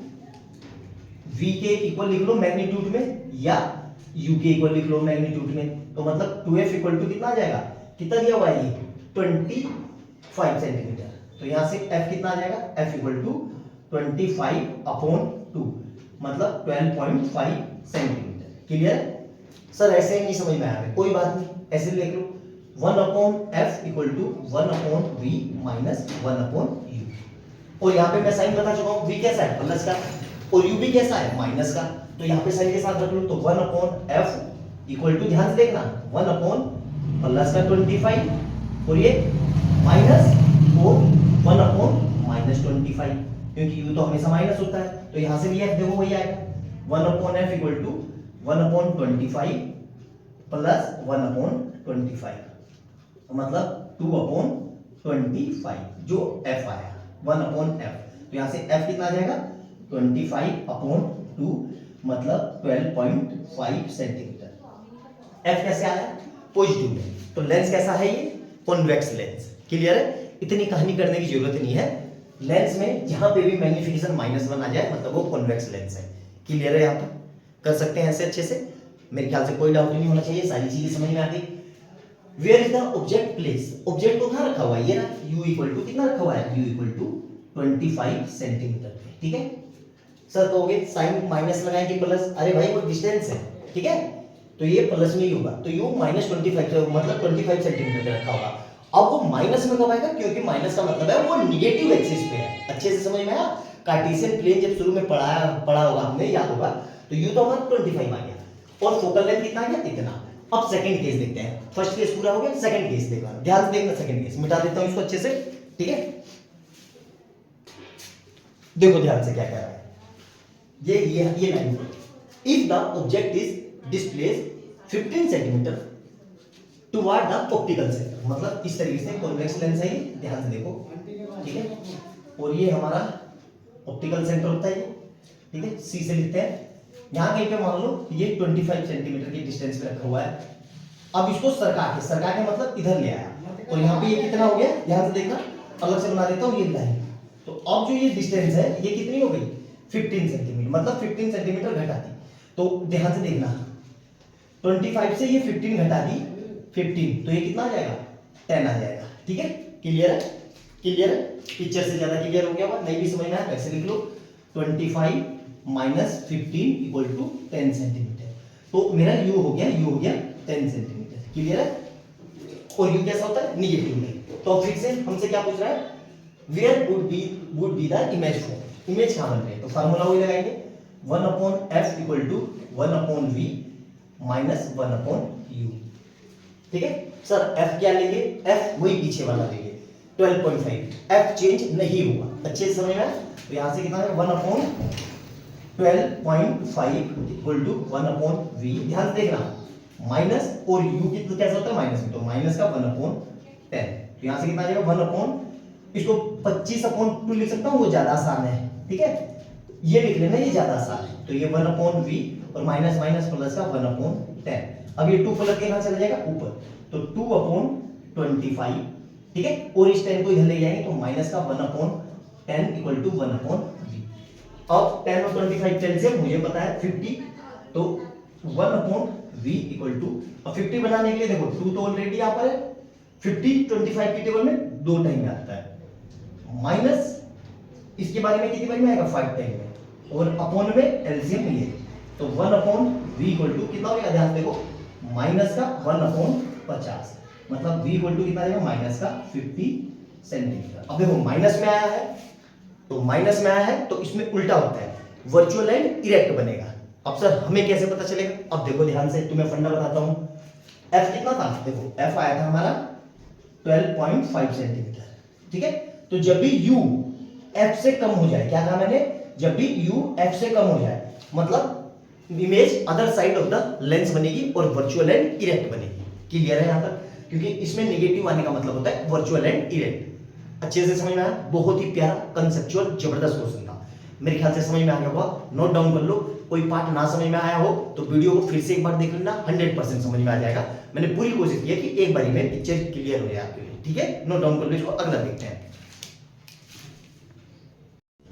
v के इक्वल लिख लो मैग्नीट्यूड में, या u के इक्वल लिख लो मैग्नीट्यूड में। तो मतलब 2f इक्वल टू कितना आ जाएगा, कितना दिया हुआ है ये 25 सेंटीमीटर, तो यहां से f कितना आ जाएगा, f इक्वल टू 25/2, मतलब 12.5 सेंटीमीटर। क्लियर? सर ऐसे नहीं समझ में आया, कोई बात नहीं, ऐसे लिख लो 1/f equal to 1/v minus 1/u। और यहाँ पे मैं साइन बता चुका हूँ, v कैसा है प्लस का, और u भी कैसा है माइनस का, तो यहाँ पे साइन के साथ रख लो, तो 1/f इक्वल टू, ध्यान से देखना, 1 प्लस का 25 और ये माइनस और 1/-25, क्योंकि u तो हमेशा माइनस होता है, तो यहाँ से भी f देखो वही आएगा, 1/f इक्वल टू 1/25 प्लस 1/25, मतलब 2/25 जो f आया 1/f। तो यहाँ से f कितना आ जाएगा 25/2 मतलब 12.5 सेंटीमीटर। f कैसे आया, पॉजिटिव में, तो लेंस कैसा है ये, कॉन्वेक्स लेंस। क्लियर है, इतनी कहानी करने की जरूरत नहीं है। लेंस में जहां पे भी मैग्निफिकेशन -1 आ जाए मतलब वो कॉन्वेक्स लेंस है। क्लियर है, यहाँ पे कर सकते हैं ऐसे अच्छे से, मेरे ख्याल से कोई डाउट नहीं होना चाहिए, सारी चीजें समझ में आती। Where is the object place, object को कहां रखा हुआ है, ये ना u इक्वल टू कितना रखा हुआ है, u इक्वल टू 25 सेंटीमीटर पे। ठीक है सर, कहोगे साइन माइनस लगाएं कि प्लस, अरे भाई वो डिस्टेंस है, ठीक है, तो ये प्लस में ही होगा, तो u -25 मतलब 25 सेंटीमीटर पे रखा होगा। अब वो माइनस में कब आएगा, क्योंकि माइनस का मतलब है वो निगेटिव एक्सिस पे है। अच्छे से समझ में आया, कार्टेशियन प्लेन जब शुरू में पढ़ा होगा हमने, याद होगा, तो u तो हमारा 25 आ गया और फोकल लेंथ कितना आ गया, इतना। अब सेकंड केस देखते हैं, फर्स्ट केस पूरा हो गया, सेकंड केस देखना, ध्यान से देखना, सेकंड केस मिटा देता हूं इसको अच्छे से, ठीक है। देखो ध्यान से क्या कह रहा है, ये line, if the object is displaced 15 centimetre toward the optical centre, मतलब इस तरीके से कॉन्वेक्स लेंस है ये, ध्यान से देखो, ठीक है, और ये हमारा ऑप्टिकल सेंटर होता है ये, ठीक है, सी से लिखते हैं। यहां कहीं पे मान लो ये 25 सेंटीमीटर की डिस्टेंस पे रखा हुआ है। अब इसको सरका के मतलब इधर ले आया, और यहाँ पे ये कितना हो गया, ध्यान से देखना, अलग से बना देता हूँ ये लाइन। तो अब जो ये डिस्टेंस है ये कितनी हो गई, 15 सेंटीमीटर, मतलब 15 सेंटीमीटर घटा दी। तो ध्यान से देखना, 25 से ये 15 घटा दी, 15, तो ये कितना आ जाएगा, 10 आ जाएगा। ठीक है, क्लियर है, क्लियर है, पिक्चर से ज्यादा क्लियर हो गया, नहीं भी समझ में आया ऐसे लिख लो, 25 माइनस 15 इक्वल टू 10 सेंटीमीटर। तो मेरा u हो गया 10 सेंटीमीटर। क्लियर है, और u कैसा होता है, निगेटिव में। तो फिर से हमसे क्या पूछ रहा है, where would be the image form, image कहां बन रही है, तो फार्मूला वही लगाएंगे, 1/f equal to 1/v minus 1/u। ठीक है सर, f क्या लेंगे, f वही पीछे वाला लेंगे 12.5, f चेंज नहीं होगा, अच्छे से समझ में आया। तो यहां से कितना है, 1/12.5 इक्वल टू 1/v, ध्यान देखना, माइनस और u कितना कैसा होता है माइनस में, तो माइनस का 1/10, तो यहां से कितना आ जाएगा 1/, इसको 25/2 लिख सकता हूं, वो ज्यादा आसान है। ठीक है, ये लिख लेना, ये ज्यादा आसान है। तो ये 1/v और माइनस माइनस प्लस का 1/10। अब ये 2 प्लस के यहां चला जाएगा ऊपर, तो 2/25। ठीक है, और इस 10 को इधर ले जाएंगे तो माइनस का 1/10 इक्वल टू 1/v। अब 10 और 25 10 से मुझे पता है 50, तो 1/v इक्वल टू, अब 50 बनाने के लिए देखो 2 तो ऑलरेडी यहां पर है, 50 25 की टेबल में 2 टाइम में आता है, माइनस इसके बारे में कितनी बार में आएगा, 5 टाइम में, और अपॉन में एलसीएम ये, तो 1/v इक्वल टू कितना हो गया, ध्यान देखो, माइनस का 1/50, मतलब v इक्वल टू कितना आएगा, माइनस का 50 सेंटीमीटर। अब देखो माइनस में आया है, तो माइनस में आया है तो इसमें उल्टा होता है, वर्चुअल एंड इरेक्ट बनेगा। अब सर हमें कैसे पता चलेगा, अब देखो ध्यान से, तुम्हें फंडा बताता हूं, f कितना था, देखो f आया था हमारा 12.5 सेंटीमीटर। ठीक है, तो जब भी u f से कम हो जाए, क्या कहा मैंने, जब भी u f से कम हो जाए मतलब image other side of the lens बनेगी और वर्चुअल एंड इरेक्ट बनेगी। क्लियर है यहां तक, क्योंकि इसमें नेगेटिव आने का मतलब होता है वर्चुअल एंड इरेक्ट। अच्छे से समझ में आया, बहुत ही प्यारा कंसेप्चुअल जबरदस्त क्वेश्चन था, मेरे ख्याल से समझ में आ गया होगा। नोट डाउन कर लो, कोई पार्ट ना समझ में आया हो तो वीडियो को फिर से एक बार देख लेना, 100% समझ में आ जाएगा। मैंने पूरी कोशिश की है कि एक बारी में पिक्चर क्लियर हो जाए आपके लिए। ठीक है, नोट डाउन कर लो इसको, अगला देखते हैं।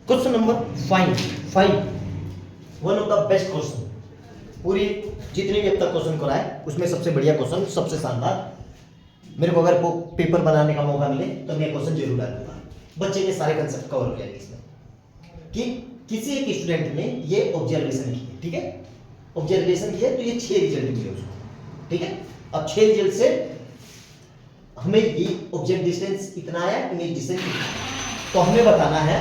Question number 5, one of the best question, पूरी जितने भी अब तक क्वेश्चन कराए उसमें सबसे बढ़िया क्वेश्चन, सबसे शानदार। मेरे को अगर पेपर बनाने का मौका मिले तो मैं क्वेश्चन जरूर डालूंगा। बच्चे के सारे कंसेप्ट कवर हो जाएंगे इसमें, कि किसी एक स्टूडेंट ने ये ऑब्जर्वेशन की, ठीक है, ऑब्जर्वेशन किया तो ये 6 रिजल्ट मिले उसको। ठीक है, अब 6 रिजल्ट से हमें ये ऑब्जेक्ट डिस्टेंस इतना आया, इमेज डिस्टेंस इतना, तो हमें बताना है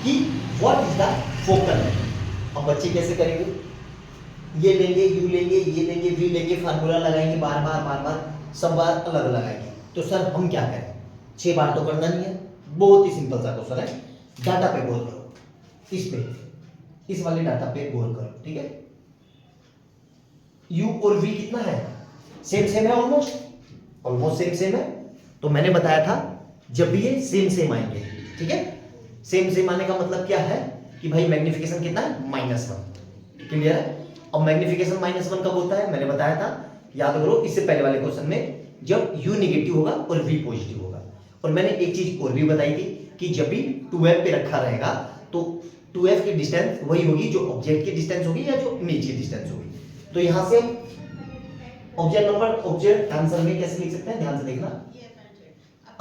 कि what is the focal length. अब बच्चे कैसे करेंगे, ये लेंगे, यू लेंगे, ये लेंगे, वी लेंगे, फार्मूला लगाएंगे, बार बार बार बार सब बार अलग अलग आएंगे। तो सर हम क्या करें, 6 बार तो करना नहीं है, बहुत ही सिंपल सा क्वेश्चन है। डाटा पे गौर करो, इस पे, इस वाले डाटा पे गौर करो, ठीक है। u और v कितना है, सेम सेम है, ऑलमोस्ट ऑलमोस्ट सेम सेम है। तो मैंने बताया था जब भी ये सेम सेम आएंगे, ठीक है, सेम सेम आने का मतलब क्या है कि भाई मैग्निफिकेशन कितना है, -1। क्लियर है। अब मैग्निफिकेशन -1 कब होता है, मैंने बताया था, याद करो इससे पहले वाले क्वेश्चन में, जब u निगेटिव होगा और v पॉजिटिव होगा। और मैंने एक चीज और भी बताई थी कि जब भी 2f पे रखा रहेगा तो 2f की डिस्टेंस वही होगी जो ऑब्जेक्ट की डिस्टेंस होगी या जो इमेज की डिस्टेंस होगी। तो यहां से हम ऑब्जेक्ट नंबर, ऑब्जेक्ट आंसर में कैसे लिख सकते हैं, ध्यान से देखना,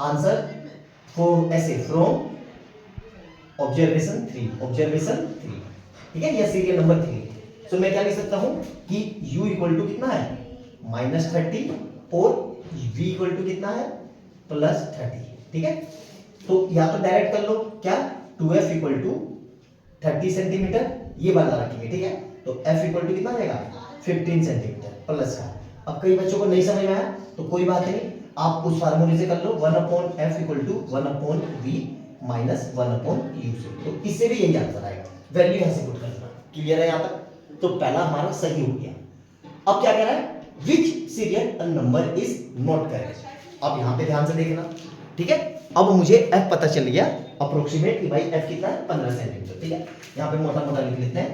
आंसर फॉर ऐसे फ्रॉम ऑब्जर्वेशन 3, ठीक है, या सीरियल नंबर 3। तो मैं क्या लिख सकता हूं कि u इक्वल टू कितना है, -30 और v इक्वल टू कितना है, +30, ठीक है। तो या तो डायरेक्ट कर लो, क्या 2f इक्वल टू 30 सेंटीमीटर, ये वाला रखेंगे, ठीक है। तो f इक्वल टू कितना आएगा, 15 सेंटीमीटर प्लस का। अब कई बच्चों को नहीं समझ में आया तो कोई बात नहीं, आप उस फार्मूले से कर लो, 1/f equal to 1/v minus 1/u से। तो इससे भी यही आंसर आएगा, वैल्यू यहां से पुट करना। क्लियर है यहां तक। तो पहला हमारा सही हो गया। अब क्या कह रहा है, which serial number is not correct. अब यहां पे ध्यान से देखना, ठीक है। अब मुझे f पता चल गया अप्रोक्सीमेट कि भाई f कितना है, 15 सेंटीमीटर, ठीक है। यहां पे मोटा मोटा लिख लेते हैं,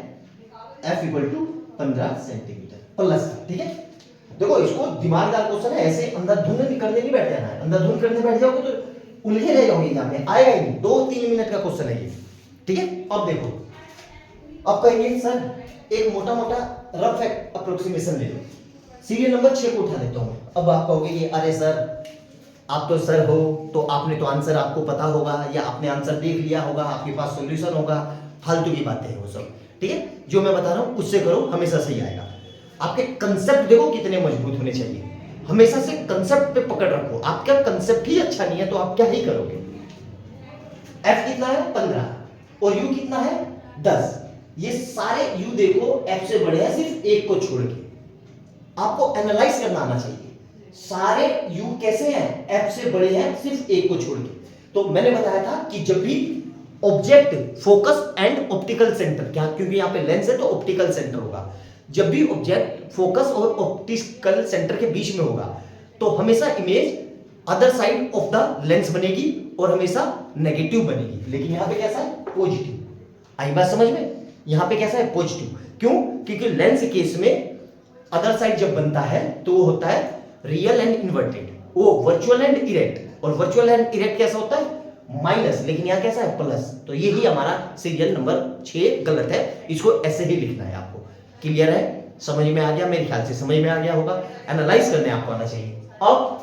f equal to 15 centimetre plus, ठीक है। देखो इसको दिमागदार क्वेश्चन है, ऐसे अंधाधुंध करने नहीं बैठ जाना है। अंधाधुंध करने बैठ जाओगे तो उलझे रह जाओगे एग्जाम में, आएगा ही नहीं। 2-3 मिनट का क्वेश्चन है ये, ठीक है। अब देखो, अब कहेंगे सर एक मोटा मोटा रफ अप्रोक्सीमेशन ले लो, सीरियल नंबर 6 को उठा लेता हूं। अब आप कहोगे ये अरे सर आप तो सर हो, तो आपने तो आंसर आपको पता होगा या आपने आंसर देख लिया होगा, आपके पास सॉल्यूशन होगा, फालतू की बातें हैं वो सब, ठीक है। जो मैं बता रहा हूं उससे करो, हमेशा सही आएगा। आपके कंसेप्ट देखो कितने मजबूत होने चाहिए, हमेशा से कंसेप्ट पे पकड़ रखो। आपका कंसेप्ट ही अच्छा नहीं है तो आप क्या ही करोगे। f कितना है, 15 और u कितना है, 10। ये सारे u देखो f से बड़े हैं सिर्फ एक को छोड़ के। आपको एनालाइज करना आना चाहिए, सारे u कैसे हैं, f से बड़े हैं सिर्फ एक को छोड़ के। तो मैंने बताया था कि जब भी object focus and optical centre, क्या क्योंकि यहां पे लेंस है तो ऑप्टिकल सेंटर होगा, जब भी ऑब्जेक्ट फोकस और ऑप्टिकल सेंटर के बीच में होगा तो हमेशा image other side of the lens बनेगी और हमेशा नेगेटिव बनेगी। लेकिन यहां पे कैसा है, पॉजिटिव। आई बात समझ में, यहां पे कैसा है, पॉजिटिव। क्यों, क्योंकि लेंस केस में अदर साइड जब बनता है तो वो होता है रियल एंड इन्वर्टेड, वो वर्चुअल एंड इरेक्ट। और वर्चुअल एंड इरेक्ट कैसा होता है, माइनस, लेकिन यहां कैसा है, प्लस। तो यही हमारा सीरियल नंबर 6 गलत है, इसको ऐसे ही लिखना है आपको। क्लियर है, समझ में आ गया, मेरे ख्याल से समझ में आ गया होगा। एनालाइज करने आपको आना चाहिए। अब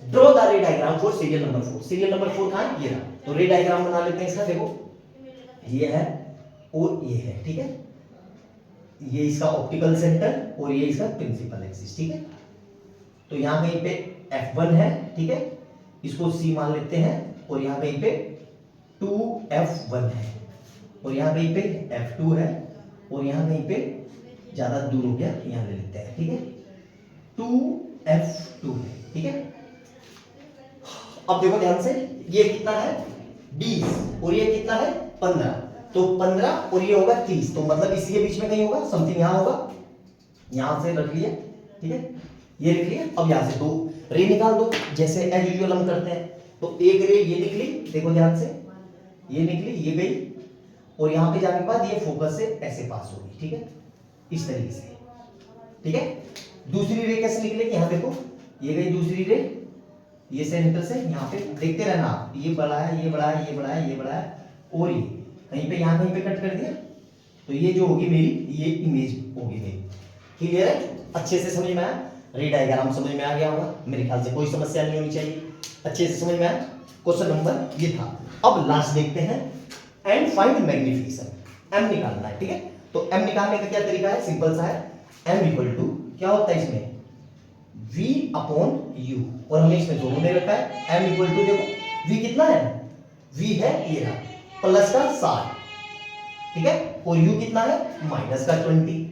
ड्रॉ द रे diagram for serial number 4। Serial number 4 कहां है, ये रहा। तो रे डायग्राम बना लेते हैं इसका, देखो ये है और ये है, ठीक है। ये इसका ऑप्टिकल सेंटर और ये इसका प्रिंसिपल एक्सिस, ठीक है। तो यहां कहीं पे f1 है, ठीक है, इसको c मान लेते हैं। और यहां कहीं पे 2f1 है और यहां कहीं पे f2 है और यहां कहीं पे ज्यादा दूर हो गया, यहां ले लेते हैं, ठीक है, 2f2 है, ठीक है। अब देखो ध्यान से, ये कितना है, 20 और ये कितना है, 15। तो 15 और ये होगा 30, तो मतलब इसी के बीच में कहीं होगा, समथिंग यहां होगा। यहां से रख लिया, ठीक है, ये लिख लिया। अब यहां से 2 रे निकाल दो, जैसे एज यूजुअल हम करते हैं। तो एक रे ये निकली, देखो ध्यान से, ये निकली, ये गई और यहां पे जाने के बाद ये फोकस से ऐसे पास होगी, ठीक है, इस तरीके से, ठीक है। दूसरी रे कैसे निकलेगी, यहां देखो, ये गई दूसरी रे, ये सेंटर से यहां पे देखते रहना आप, ये बड़ा है, ये बड़ा है, ये बड़ा है, ये बड़ा है, और ये कहीं पे यहां कहीं पे कट कर दिया, तो ये जो होगी मेरी, ये इमेज होगी मेरी। क्लियर है, अच्छे से समझ में आया, रे डायग्राम समझ में आ गया होगा, मेरे ख्याल से कोई समस्या नहीं होनी चाहिए, अच्छे से समझ में आया। क्वेश्चन नंबर ये था। अब लास्ट देखते हैं, एंड फाइंड मैग्निफिकेशन, m निकालना है, ठीक है। तो m निकालने का क्या तरीका है, सिंपल सा है, m इक्वल टू क्या होता है इसमें, v अपॉन u, और हमें इसमें दोनों दे रखा है। m इक्वल टू देखो v कितना है, v है ये रहा, प्लस का 60, ठीक है, और u कितना है, माइनस का 20।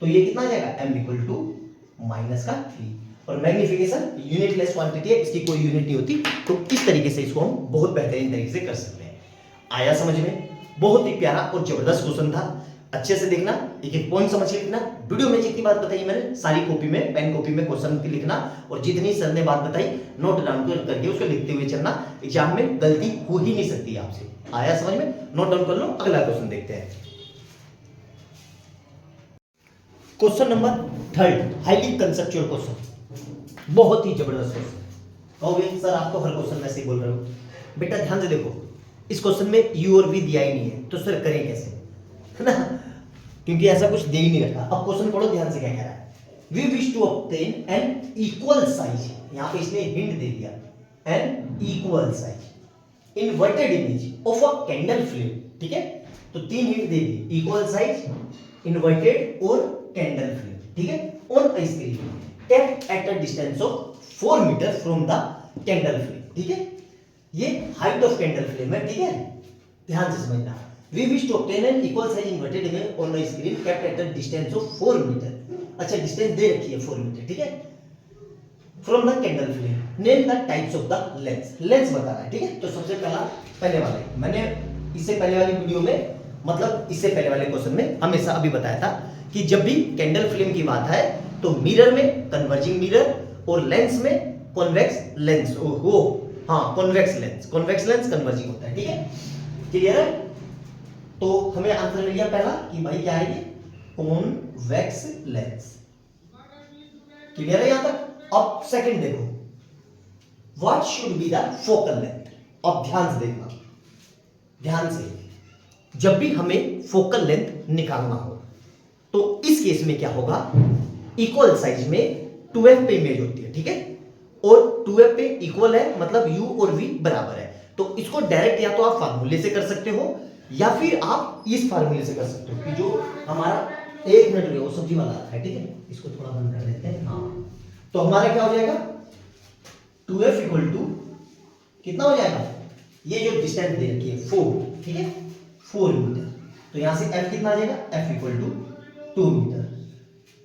तो ये कितना आ जाएगा m इक्वल टू -3। और मैग्निफिकेशन यूनिटलेस क्वांटिटी है, इसकी कोई यूनिट नहीं होती, तो इस तरीके से इसको हम बहुत बेहतरीन तरीके से कर सकते हैं। आया समझ में? बहुत ही प्यारा और जबरदस्त क्वेश्चन था, अच्छे से देखना, एक एक पॉइंट समझ के लिखना। वीडियो में जितनी बात बताई मैंने सारी कॉपी में, पेन कॉपी में क्वेश्चन की लिखना, और जितनी सर ने बात बताई नोट डाउन करके उसको लिखते हुए चलना। एग्जाम में गलती हो ही नहीं सकती आपसे। आया समझ में? नोट डाउन कर लो, अगला क्वेश्चन देखते हैं। Question number 3, highly conceptual question, बहुत ही जबरदस्त क्वेश्चन। कहोगे सर आप तो हर क्वेश्चन में ऐसे ही बोल रहे हो। बेटा ध्यान से देखो, इस क्वेश्चन में यू और वी दिया ही नहीं है, तो सर करें कैसे, है ना, क्योंकि ऐसा कुछ दे ही नहीं रखा। अब क्वेश्चन पढ़ो ध्यान से क्या कह रहा है। We wish to obtain an equal size, यहां पे इसने हिंट दे दिया, an equal size inverted image of a candle flame. ठीक है, तो 3 हिंट दे दी, इक्वल साइज, इन्वर्टेड और कैंडल फ्लेम। ठीक है, on a screen kept at a distance of 4 metre from the candle flame. ठीक है, ये हाइट ऑफ कैंडल फ्लेम है। ठीक है, ध्यान से समझना। We wish to obtain an equal size inverted image on the screen kept at a distance of 4 metre. अच्छा, डिस्टेंस दे रखी है 4 मीटर। ठीक है, from the candle flame name the types of the lens, lens बताना है। ठीक है, तो सबसे पहले वाले मैंने इससे पहले वाली वीडियो में, मतलब इससे पहले वाले क्वेश्चन में हमेशा अभी बताया था कि जब भी कैंडल फ्लेम की बात है तो मिरर में कन्वर्जिंग मिरर और लेंस में कॉन्वेक्स लेंस। ओहो हाँ, कॉन्वेक्स लेंस कन्वर्जिंग होता है। ठीक है, क्लियर है? तो हमें आंसर मिल गया पहला कि भाई क्या है ये, कॉन्वेक्स लेंस। क्लियर है यहां तक? अब सेकंड देखो, what should be the focal length. अब ध्यान से देखना, ध्यान से, जब भी हमें फोकल लेंथ निकालना हो तो इस केस में क्या होगा, इक्वल साइज में 2f पे इमेज होती है। ठीक है, और 2f पे इक्वल है, मतलब u और v बराबर है। तो इसको डायरेक्ट या तो आप फार्मूले से कर सकते हो या फिर आप इस फार्मूले से कर सकते हो कि जो हमारा, एक मिनट रुको, वो सब्जी वाला है। ठीक है, इसको थोड़ा बंद कर लेते हैं। हाँ, तो हमारा क्या हो जाएगा, 2f इक्वल टू कितना हो जाएगा, ये जो डिस्टेंस दे रखी है 4। ठीक है, 4 मीटर, तो यहां से f कितना आ जाएगा, f इक्वल टू 2 मीटर।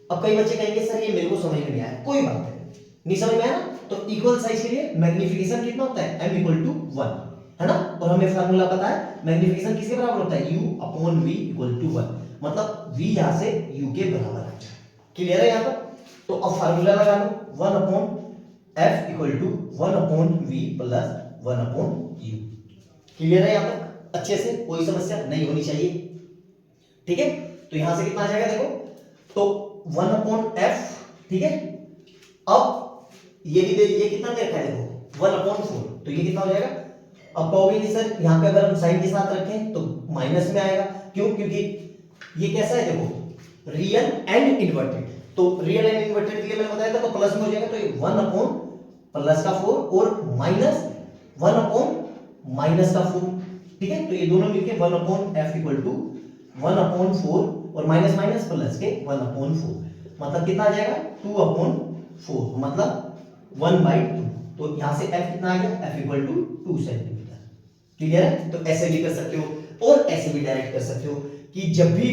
अब कई बच्चे कहेंगे सर ये मेरे को समझ में नहीं आया, कोई बात नहीं समझ में आया ना, तो इक्वल साइज के लिए मैग्निफिकेशन कितना होता है, m इक्वल टू 1, है ना, और हमें फार्मूला पता है मैग्निफिकेशन किसके बराबर होता है, u upon v equal to 1, मतलब v यहां से u के बराबर आ जाए। क्लियर है यहां पर? तो अब फार्मूला लगा लो, 1 upon f equal to 1 upon v plus 1 upon u। Clear है यहां तक? अच्छे से, कोई समस्या नहीं होनी चाहिए। ठीक है, तो यहां से कितना आ जाएगा देखो, तो 1 अपॉन f। ठीक है, अब ये भी दे, ये कितना दे रखा है देखो, 1 अपॉन 4, तो ये कितना हो जाएगा। अब कहोगे कि सर यहाँ पे अगर हम साइन के साथ रखें तो माइनस में आएगा, क्यों, क्योंकि ये कैसा है देखो, रियल एंड इन्वर्टेड, तो रियल एंड इन्वर्टेड के लिए मैंने बताया था तो प्लस में हो जाएगा, तो ये 1 अपॉन प्लस का 4 और माइनस 1 अपॉन माइनस का 4। ठीक है, तो ये दोनों मिलके 1 upon f equal to 1 upon 4 और माइनस माइनस प्लस के 1 अपॉन 4, मतलब कितना आ जाएगा, 2 अपॉन 4, मतलब 1/2। तो यहां से f कितना आ गया, f equal to 2 centimetre. Clear है? तो ऐसे भी कर सकते हो और ऐसे भी डायरेक्ट कर सकते हो कि जब भी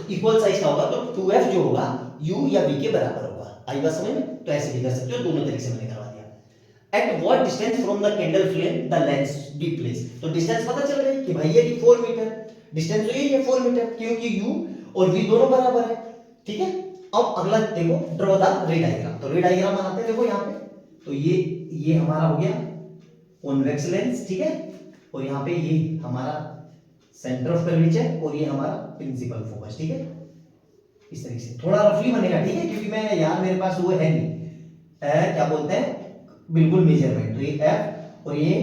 इक्वल साइज का होगा तो 2f जो होगा u या v के बराबर होगा। आई बात समझ में? तो ऐसे भी कर सकते हो, दोनों तरीके से मैंने करवा दिया। At what distance from the candle flame the lens be place, तो डिस्टेंस पता चल गई कि भाई ये 4 मीटर, डिस्टेंस तो यही है 4 मीटर, क्योंकि u और v दोनों बराबर है। ठीक है, अब अगला देखो, ड्रॉ द रे डायग्राम। तो रे डायग्राम बनाते हैं, देखो यहाँ पे, तो ये हमारा हो गया कॉन्वेक्स लेंस। ठीक है, और यहाँ पे ये हमारा सेंटर ऑफ कर्वेचर और ये हमारा प्रिंसिपल फोकस। ठीक है, इस तरीके से थोड़ा रफली बनेगा। ठीक है, क्योंकि मैं यार मेरे पास वो है नहीं, क्या बोलते हैं, बिल्कुल मेजरमेंट। तो ये f और ये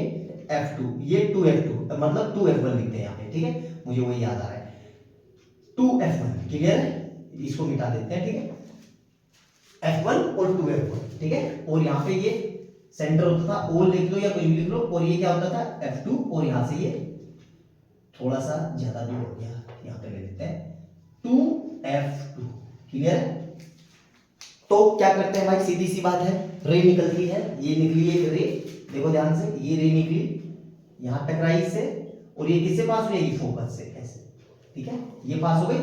f2, ये 2f2, मतलब 2f1 लिखते हैं यहाँ पे। ठीक है, मुझे वही याद आ रहा है, 2f1। क्लियर है? इसको मिटा देते हैं। ठीक है, f1 और 2f1। ठीक है, और यहाँ पे ये सेंटर होता था, ओ लिख लो या कुछ भी लिख लो, और ये क्या होता था, f2, और यहाँ से ये थोड़ा सा ज्यादा दूर हो गया, यहाँ पे ले लेते हैं 2f2। क्लियर है? तो क्या करते हैं भाई, सीधी सी बात है, रे निकलती है, ये निकली एक रे, देखो ध्यान से, ये रे निकली, यहां टकराई इससे, और ये किससे पास हुई, फोकस से, ऐसे। ठीक है, ये पास हो गई।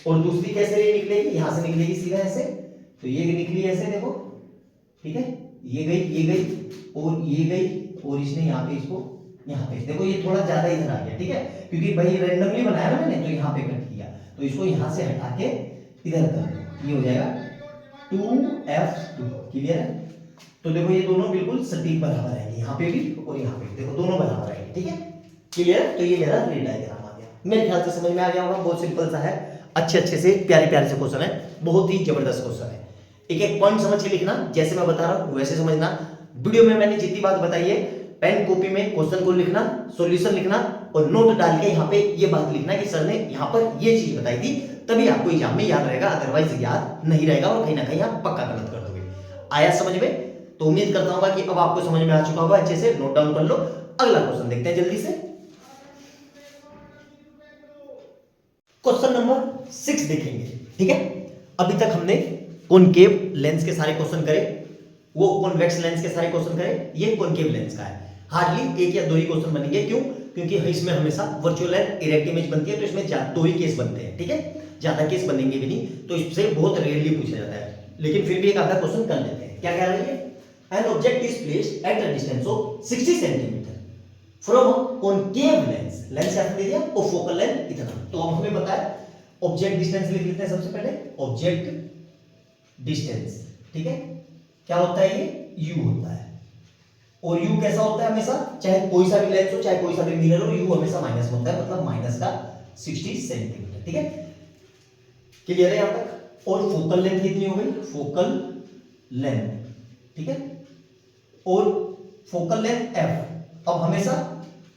और दूसरी कैसे रे निकलेगी, यहां से निकलेगी सीधा ऐसे, तो ये निकली ऐसे देखो, ठीक है, ये गई और ये गई, और इसने यहाँ पे इसको यहाँ पे देखो, ये थोड़ा ज्यादा इधर आ गया, ठीक है, क्योंकि भाई रैंडमली बनाया ना मैंने, तो यहाँ पे कट किया, तो इसको यहाँ से हटा के इधर कर दो, ये हो जाएगा 2f2। क्लियर है? तो देखो ये दोनों बिल्कुल सटीक बराबर आएंगे, यहाँ पे भी और यहाँ पे भी, देखो दोनों बराबर आएंगे, ठीक है, क्लियर? तो ये मेरा रे डायग्राम आ गया, मेरे ख्याल से समझ में आ गया होगा, बहुत सिंपल सा है, अच्छे से प्यारे प्यारे से क्वेश्चन है, बहुत ही जबरदस्त क्वेश्चन है। एक एक पॉइंट समझ के लिखना, जैसे मैं बता रहा हूं वैसे समझना। वीडियो में मैंने जितनी बात बताई है, पेन कॉपी में क्वेश्चन को लिखना, सॉल्यूशन लिखना और नोट डाल के यहाँ पे ये बात लिखना कि सर ने यहाँ पर ये चीज बताई थी, तभी आपको एग्जाम में याद रहेगा, अदरवाइज याद नहीं रहेगा और कहीं ना कहीं आप पक्का गलत कर दोगे। आया समझ में? तो उम्मीद करता हूँ कि अब आपको समझ में आ चुका होगा, अच्छे से नोट डाउन कर लो। अगला क्वेश्चन देखते हैं जल्दी से। क्वेश्चन नंबर 6 देखेंगे, ठीक है। अभी तक हमने कॉनकेव लेंस के सारे क्वेश्चन करे, वो कॉन्वेक्स लेंस के सारे क्वेश्चन करे, ये कॉनकेव लेंस का है। हार्डली एक या दो ही क्वेश्चन बनेंगे, क्यों? क्योंकि इसमें हमेशा वर्चुअल एंड इरेक्ट इमेज बनती है, तो इसमें दो ही केस बनते हैं, ठीक है, ज्यादा केस बनेंगे भी नहीं, तो इससे बहुत रेयरली पूछा जाता है, लेकिन फिर भी एक आधा क्वेश्चन कर लेते हैं। क्या कह रही है? An object is placed at a distance of 60 centimetre from a concave lens, lens क्या दे दिया और फोकल लेंथ इतना। तो अब हमें पता है ऑब्जेक्ट डिस्टेंस लिख लेते हैं सबसे पहले, ऑब्जेक्ट डिस्टेंस, ठीक है, क्या होता है ये u होता है, और u कैसा होता है हमेशा, चाहे कोई सा भी लेंस हो चाहे कोई सा भी मिरर हो, u हमेशा माइनस होता है, मतलब माइनस का 60 सेंटीमीटर, ठीक है, क्लियर है यहां तक। और फोकल लेंथ कितनी हो गई, फोकल लेंथ, ठीक है, और फोकल लेंथ f। अब हमेशा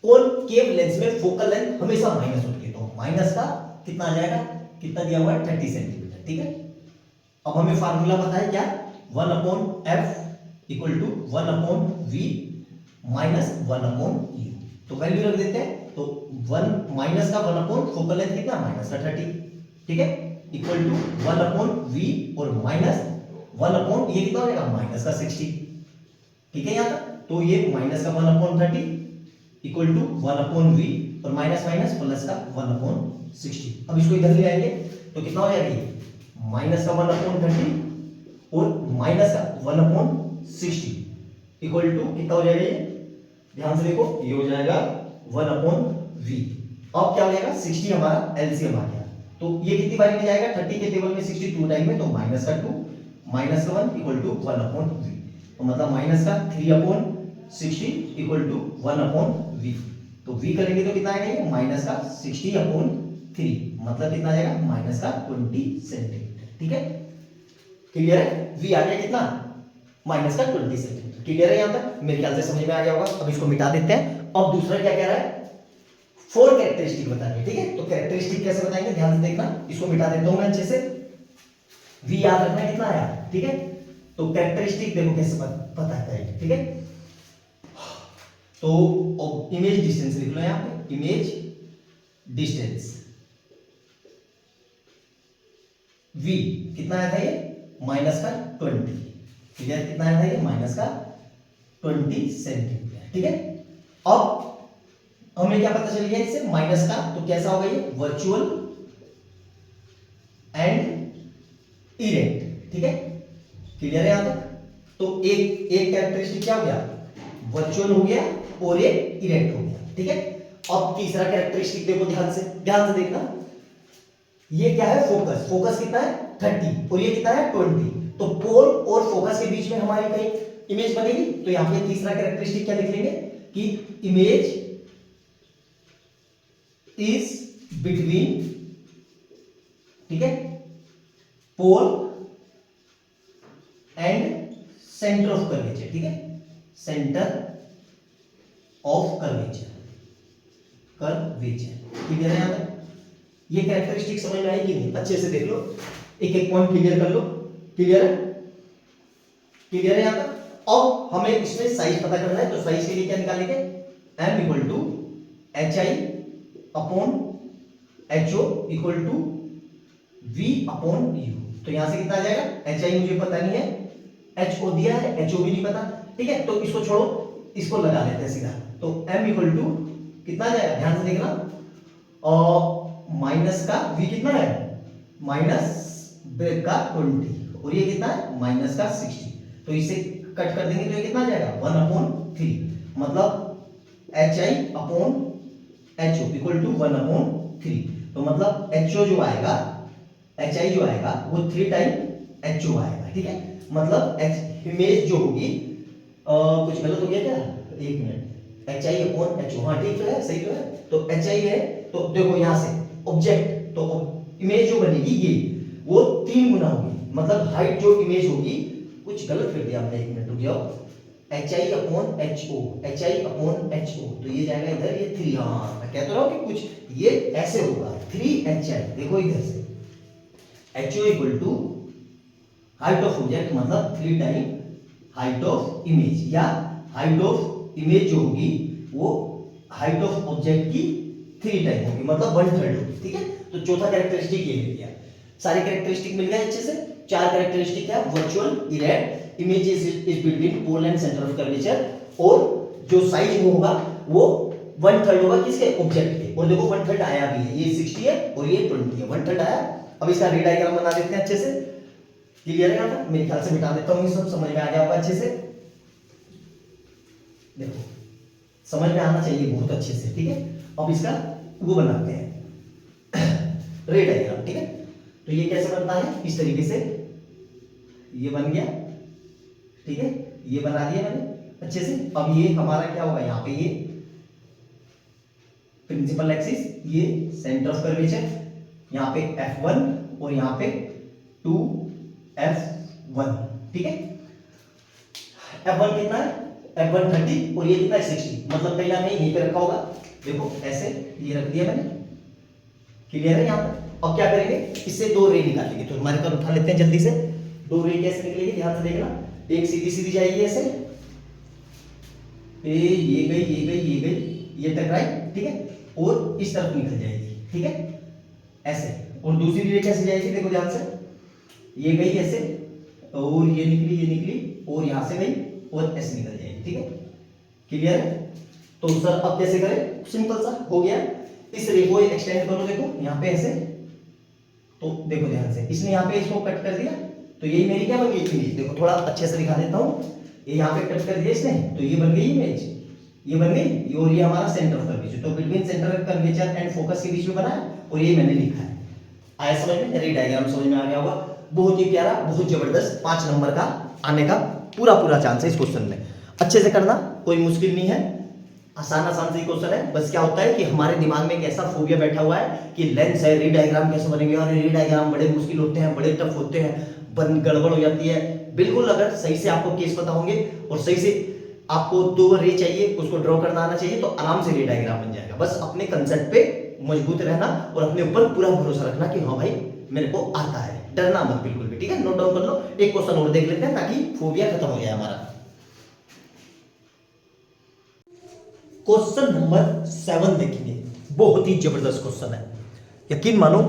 कॉनकेव लेंस में फोकल लेंथ हमेशा माइनस होती है, तो माइनस का कितना आ जाएगा, कितना दिया हुआ है 30 सेंटीमीटर, ठीक है। अब हमें फार्मूला पता है क्या, 1/f equal to 1/v minus 1/u, तो वैल्यू रख देते हैं, तो 1 माइनस का 1 फोकल लेंथ कितना, माइनस का 30, ठीक है, इक्वल टू 1/v और माइनस 1 ये कितना हो जाएगा, माइनस का 60, ठीक है यहाँ तक। तो ये माइनस का 1/30 इक्वल टू 1/v और माइनस माइनस प्लस का 1/60। अब इसको इधर ले आएंगे तो कितना हो जाएगा, ये माइनस का 1/30 और माइनस का 1/60 इक्वल टू कितना हो जाएगा, ये ध्यान से देखो, ये हो जाएगा 1/v। अब क्या हो जाएगा, 60 हमारा एलसीएम आ गया, तो ये कितनी बारी में जाएगा, 30 के टेबल में 62 टाइम में, तो माइनस का 2 माइनस का 1 इक्वल टू 1/v, तो मतलब माइनस का 3/60 इक्वल टू 1/v। तो v करेंगे तो कितना आएगा, ये माइनस का 60/3, मतलब कितना आ जाएगा, माइनस का 20 सेंटीमीटर, ठीक है, क्लियर है। v आ गया कितना, माइनस का 20 सेंटीमीटर, क्लियर है यहाँ तक, मेरे ख्याल से समझ में आ गया होगा। अब इसको मिटा देते हैं। अब दूसरा क्या कह रहा है, 4 कैरेक्टरिस्टिक बताएंगे, ठीक है, तो कैरेक्टरिस्टिक कैसे बताएंगे, ध्यान से देखना, इसको मिटा देता हूं मैं अच्छे से। v याद रखना है कितना आया, ठीक है, तो कैरेक्टरिस्टिक देखो कैसे पता है, ठीक है। तो इमेज डिस्टेंस लिख लो यहां पे, इमेज डिस्टेंस v कितना आया था, ये माइनस का 20, ठीक है, कितना आया था ये, माइनस का 20 सेंटीमीटर, ठीक है। अब हमें क्या पता चल गया इससे, माइनस का, तो कैसा होगा ये, वर्चुअल एंड इरेक्ट, ठीक है, क्लियर है यहां तक। तो एक कैरेक्टरिस्टिक क्या हो गया, वर्चुअल हो गया और एक इरेक्ट हो गया, ठीक है। अब तीसरा कैरेक्टरिस्टिक देखो, ध्यान से देखना, ये क्या है, फोकस, फोकस कितना है 30 और ये कितना है 20, तो पोल और फोकस के बीच में हमारी कहीं इमेज बनेगी, तो यहां पे तीसरा कैरेक्टरिस्टिक क्या लिख लेंगे कि इमेज इज बिटवीन, ठीक है, pole and centre of curvature, ठीक है, सेंटर ऑफ कर्वेचर, क्लियर है यहां तक। ये कैरेक्टरिस्टिक समझ में आई कि नहीं, अच्छे से देख लो, एक एक पॉइंट क्लियर कर लो, क्लियर है यहां तक। अब हमें इसमें साइज पता करना है, तो साइज के लिए क्या निकालेंगे, m equal to H I upon H O equal to v upon U. तो यहां से कितना आ जाएगा, एच आई मुझे पता नहीं है, एच ओ दिया है, एच ओ भी नहीं पता, ठीक है, तो इसको छोड़ो, इसको लगा लेते हैं सीधा, तो m इक्वल टू कितना आ जाएगा, ध्यान से देखना, और माइनस का v कितना है माइनस ब्रेक का 20 और ये कितना है माइनस का 60। तो इसे कट कर देंगे तो ये कितना आ जाएगा 1/3, मतलब H I upon H O equal to 1/3। तो मतलब एच ओ जो आएगा, एच आई जो आएगा वो 3 टाइम एच ओ आएगा, ठीक है। मतलब एच इमेज जो होगी कुछ गलत हो गया क्या, एक minute, H I upon H O, हाँ ठीक तो है, सही तो है। तो एच आई है तो देखो यहां से ऑब्जेक्ट, तो इमेज जो बनेगी ये वो 3 गुना होगी, मतलब हाइट जो इमेज होगी, कुछ गलत कर दिया हमने, एक मिनट रुक जाओ, H I upon H O, H I upon H O, तो ये जाएगा इधर, ये 3, हाँ मैं कहता रहा हूं कि कुछ ये ऐसे होगा 3 एच आई, देखो इधर से H O equal to height of object, मतलब 3 टाइम हाइट ऑफ इमेज, या हाइट ऑफ इमेज जो होगी वो हाइट ऑफ ऑब्जेक्ट की 3 टाइम होगी, मतलब 1/3 होगी, ठीक है। तो चौथा कैरेक्टरिस्टिक ये मिल गया, सारे कैरेक्टरिस्टिक मिल गए अच्छे से। 4 कैरेक्टरिस्टिक है, virtual, erect, image is between pole and centre of curvature, और जो साइज वो होगा वो 1/3 होगा किसके, ऑब्जेक्ट के। और देखो 1/3 आया भी है, ये 60 है और ये 20 है, 1/3 आया। अब इसका रे डायग्राम बना देते हैं अच्छे से, क्लियर है यहाँ तक, मेरे ख्याल से मिटा देता हूँ, ये सब समझ में आ गया होगा अच्छे से। देखो समझ में आना चाहिए बहुत अच्छे से, ठीक है। अब इसका वो बनाते हैं रे डायग्राम, ठीक है। तो ये कैसे बनता है, इस तरीके से ये बन गया, ठीक है, ये बना दिया मैंने अच्छे से। अब ये हमारा क्या होगा, यहाँ पे ये प्रिंसिपल एक्सिस, ये सेंटर ऑफ कर्वेचर, यहाँ पे F1 और यहाँ पे 2F1, ठीक है। F1 कितना है, F1 30 और ये कितना है 60, मतलब कहीं ना कहीं यहीं पे रखा होगा, देखो ऐसे ये रख दिया मैंने, क्लियर है यहाँ पे। अब क्या करेंगे, इससे 2 रे निकालेंगे, तो हमारे पास उठा लेते हैं जल्दी से। 2 रे कैसे निकलेगी, ध्यान से देखना, एक सीधी सीधी जाएगी ऐसे, ये गई ये गई ये गई, ये टकराई, ठीक है, और इस तरफ निकल जाएगी, ठीक है, ऐसे। और दूसरी रे कैसे जाएगी, देखो ध्यान से, ये गई ऐसे और ये निकली और यहां से गई और ऐसे निकल जाएगी, ठीक है, क्लियर है। तो सर अब कैसे करें, सिंपल सा हो गया, इस रे को एक्सटेंड करो, देखो यहाँ पे ऐसे, तो देखो ध्यान से, इसने यहाँ पे इसको कट कर दिया, तो यही मेरी क्या बन गई इमेज, देखो थोड़ा अच्छे से दिखा देता हूँ, ये यहाँ पे कट कर दिया इसने, तो ये बन गई इमेज, ये बन गई, और ये हमारा सेंटर ऑफ कर्वेचर, तो between centre of curvature and focus के बीच में बना है, और ये मैंने लिखा है। आया समझ में, रे डायग्राम समझ में आ गया होगा, बहुत ही प्यारा, बहुत जबरदस्त, 5 नंबर का आने का पूरा चांस है इस क्वेश्चन में। अच्छे से करना, कोई मुश्किल नहीं है, आसान से क्वेश्चन है। बस क्या होता है कि हमारे दिमाग में एक ऐसा फोबिया बैठा हुआ है कि लेंस है, रे डायग्राम कैसे बनेंगे, और रे डायग्राम बड़े मुश्किल होते हैं, बड़े टफ होते हैं, गड़बड़ हो जाती है। बिल्कुल अगर सही से आपको केस पता होंगे और सही से आपको 2 रे चाहिए, उसको ड्रॉ करना आना चाहिए, तो आराम से रे डायग्राम बन जाएगा। बस अपने कंसेप्ट पे मजबूत रहना और अपने ऊपर पूरा भरोसा रखना कि हाँ भाई मेरे को आता है, डरना मत बिल्कुल भी, ठीक है। नोट डाउन कर लो, एक क्वेश्चन और देख लेते हैं ताकि फोबिया खत्म हो जाए हमारा। क्वेश्चन नंबर 7 देखेंगे, बहुत ही जबरदस्त क्वेश्चन है, यकीन मानो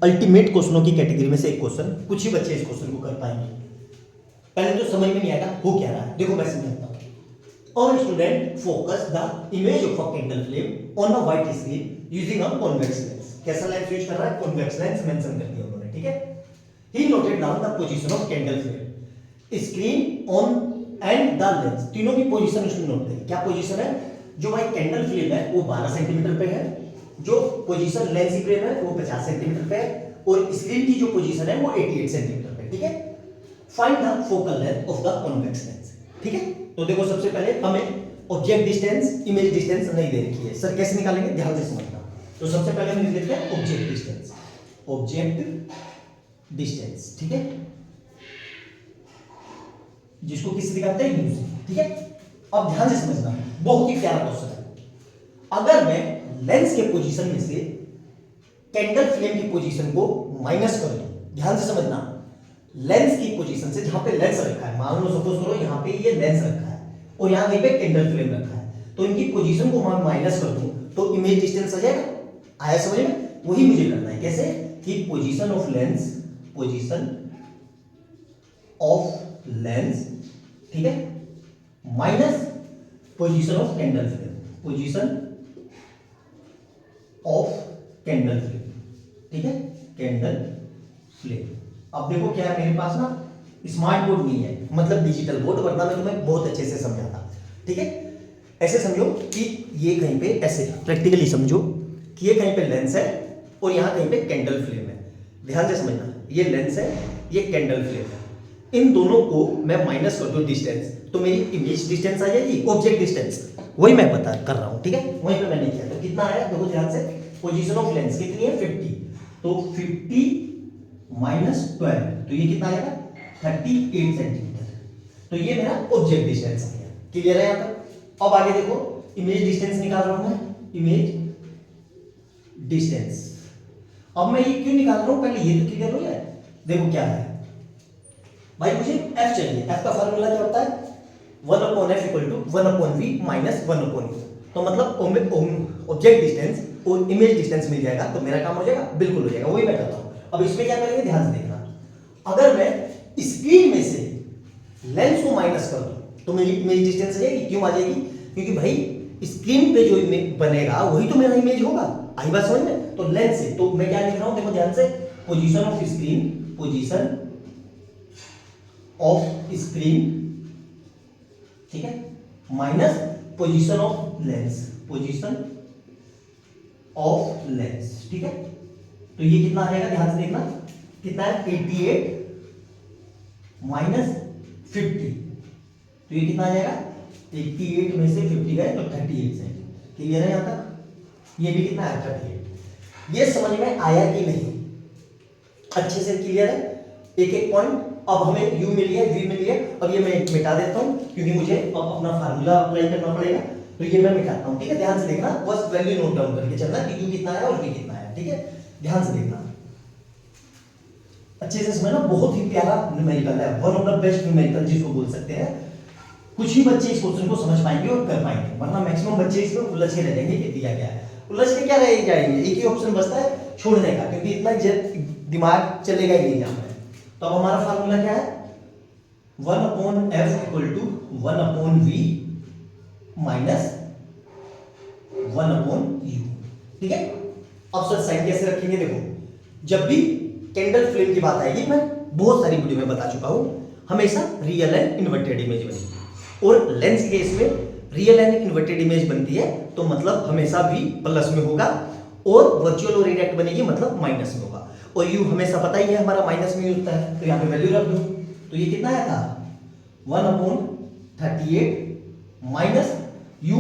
अल्टीमेट क्वेश्चनों की कैटेगरी में से एक क्वेश्चन, कुछ ही बच्चे इस क्वेश्चन को कर पाएंगे। पहले तो समझ में नहीं आएगा हो क्या रहा है, देखो मैं समझाता हूं। Our student focus the image of a candle flame on a white screen using a convex lens. कैसा लेंस यूज कर रहा है, कॉन्वेक्स लेंस मेंशन कर दिया उन्होंने, ठीक है। He noted down the position of candle flame, screen on and the lens, तीनों की पोजीशन उसने नोट करी। क्या पोजीशन है, जो भाई कैंडल फ्लेम है वो 12 सेंटीमीटर पे है, जो पोजीशन लेंस की फ्रेम है वो 50 सेंटीमीटर पे है, और स्क्रीन की जो पोजीशन है वो 88 सेंटीमीटर पे, ठीक है। Find the focal length of the convex lens, ठीक है। तो देखो सबसे पहले हमें ऑब्जेक्ट डिस्टेंस, इमेज डिस्टेंस नहीं दे रखी है, सर कैसे निकालेंगे, ध्यान से समझना। तो सबसे पहले हम लिख देते हैं ऑब्जेक्ट डिस्टेंस, ऑब्जेक्ट डिस्टेंस, ठीक है, जिसको किससे दिखाते हैं, यूज, ठीक है। अब ध्यान से समझना, बहुत ही प्यारा क्वेश्चन है। अगर मैं लेंस के पोजीशन में से कैंडल फ्लेम की पोजीशन को माइनस कर दूं, ध्यान से समझना, लेंस की पोजीशन से जहां पे लेंस रखा है, मान लो सपोज करो यहां पे ये लेंस रखा है और यहां पे कैंडल फ्लेम रखा है, तो इनकी पोजीशन को मैं माइनस कर दूं तो इमेज डिस्टेंस आ जाएगा। आया समझ में, वही मुझे करना है, कैसे कि position of lens, position of lens, ठीक है, minus position of candle flame, position of candle flame, ठीक है, कैंडल फ्लेम। अब देखो क्या है मेरे पास ना स्मार्ट बोर्ड नहीं है, मतलब डिजिटल बोर्ड, वरना मैं तुम्हें बहुत अच्छे से समझाता। ठीक है, ऐसे समझो कि ये कहीं पे, ऐसे प्रैक्टिकली समझो कि ये कहीं पे लेंस है और यहाँ कहीं पे कैंडल फ्लेम है। ध्यान से समझना, ये लेंस है, ये कैंडल फ्लेम है। इन दोनों को मैं माइनस कर दूं डिस्टेंस, तो मेरी इमेज डिस्टेंस आ जाएगी, ऑब्जेक्ट डिस्टेंस, वही मैं बता कर रहा हूँ। ठीक है, वहीं पे मैंने किया। तो कितना आया देखो ध्यान से, पोजीशन ऑफ लेंस कितनी है 50, तो 50 माइनस 12, तो ये कितना आएगा 38 सेंटीमीटर। तो ये मेरा ऑब्जेक्ट डिस्टेंस आ गया। क्लियर है यहाँ तक? अब आगे देखो, इमेज डिस्टेंस निकाल रहा हूं मैं, इमेज डिस्टेंस। अब मैं ये क्यों निकाल रहा हूं, पहले ये तो क्लियर हो जाए। देखो क्या है भाई, मुझे f चाहिए। f का फार्मूला क्या होता है, 1/f = 1/v माइनस 1/u। तो मतलब ऑब्जेक्ट डिस्टेंस और इमेज डिस्टेंस मिल जाएगा, तो मेरा काम हो जाएगा, बिल्कुल हो जाएगा, वही मैं करता हूं। अब इसमें क्या करेंगे, ध्यान से देखना। अगर मैं स्क्रीन में से लेंस को माइनस कर दूं तो मेरी इमेज डिस्टेंस आ जाएगी। क्यों आ जाएगी, क्योंकि भाई स्क्रीन पे जो इमेज बनेगा वही तो मेरा इमेज होगा। आई बात समझ में? तो लेंस से, तो मैं क्या लिख रहा हूं, देखो ध्यान से, position of screen, position of screen, ठीक है, minus position of lens, position of lens. ठीक है, तो ये कितना आ जाएगा, ध्यान से देखना, कितना है 88 माइनस 50, तो ये कितना आ जाएगा, 88 में से 50 गए तो 38 सेंटीमीटर। क्लियर है यहाँ तक? ये भी कितना है 38। ये समझ में आया कि नहीं, अच्छे से क्लियर है? एक एक पॉइंट। अब हमें u मिली है, v मिली है। अब ये मैं मिटा देता हूं क्योंकि मुझे अब अपना फार्मूला अप्लाई करना पड़ेगा, तो ये मैं मिटाता हूं। ठीक है, ध्यान से देखना, बस वैल्यू नोट डाउन करके चलना कि u कितना है और v कितना है। ठीक है, ध्यान से देखना, अच्छे से समझना। बहुत ही प्यारा न्यूमेरिकल है, one of the best numerical जिसको बोल सकते हैं। कुछ ही बच्चे इस क्वेश्चन को समझ पाएंगे और कर पाएंगे, वरना मैक्सिमम बच्चे इसमें उलझ के रह जाएंगे कि दिया गया है। उलझ के क्या रह जाएंगे, एक ही ऑप्शन बचता है छोड़ने का, क्योंकि इतना दिमाग चलेगा ही नहीं यहाँ पे। तो अब हमारा फार्मूला क्या है, 1/f = 1/v माइनस 1/u। ठीक है, अब सर साइन कैसे रखेंगे, देखो जब भी कैंडल फ्लेम की बात आएगी, मैं बहुत सारी वीडियो में बता चुका हूं, हमेशा रियल एंड इन्वर्टेड इमेज बनेगी। और लेंस के केस में रियल एंड इन्वर्टेड इमेज बनती है, तो मतलब हमेशा v प्लस में होगा, और वर्चुअल और इरेक्ट बनेगी मतलब माइनस में होगा। और u हमेशा पता ही है हमारा माइनस में होता है, तो यहाँ पे वैल्यू रख दूं, तो ये कितना आया था 1/38 माइनस u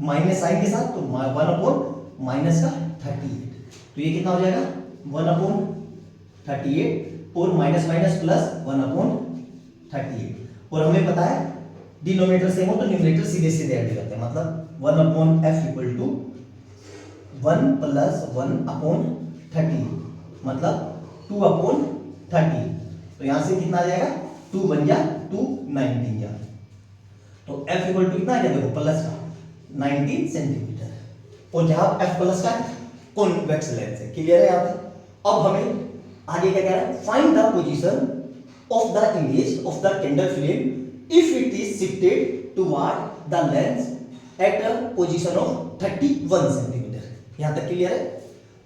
माइनस साइन के साथ, तो 1/-38, तो ये कितना हो जाएगा 1/38 और माइनस माइनस प्लस 1/38। और हमें पता है डिनोमिनेटर सेम हो तो न्यूमरेटर सीधे सीधे ऐड हो जाते हैं, मतलब 1/f = 1 + 1/30, मतलब 2/30। तो यहां से कितना आ जाएगा, 2 बन गया, 219 गया। तो f = कितना आ गया, देखो प्लस का 19 सेंटीमीटर। और जहां f प्लस का कॉन्वेक्स लेंस है। क्लियर है यहाँ पे? अब हमें आगे क्या कह रहा है, find the position of the image of the candle flame if it is shifted toward the lens at a position of 31 centimetre. यहां तक क्लियर है?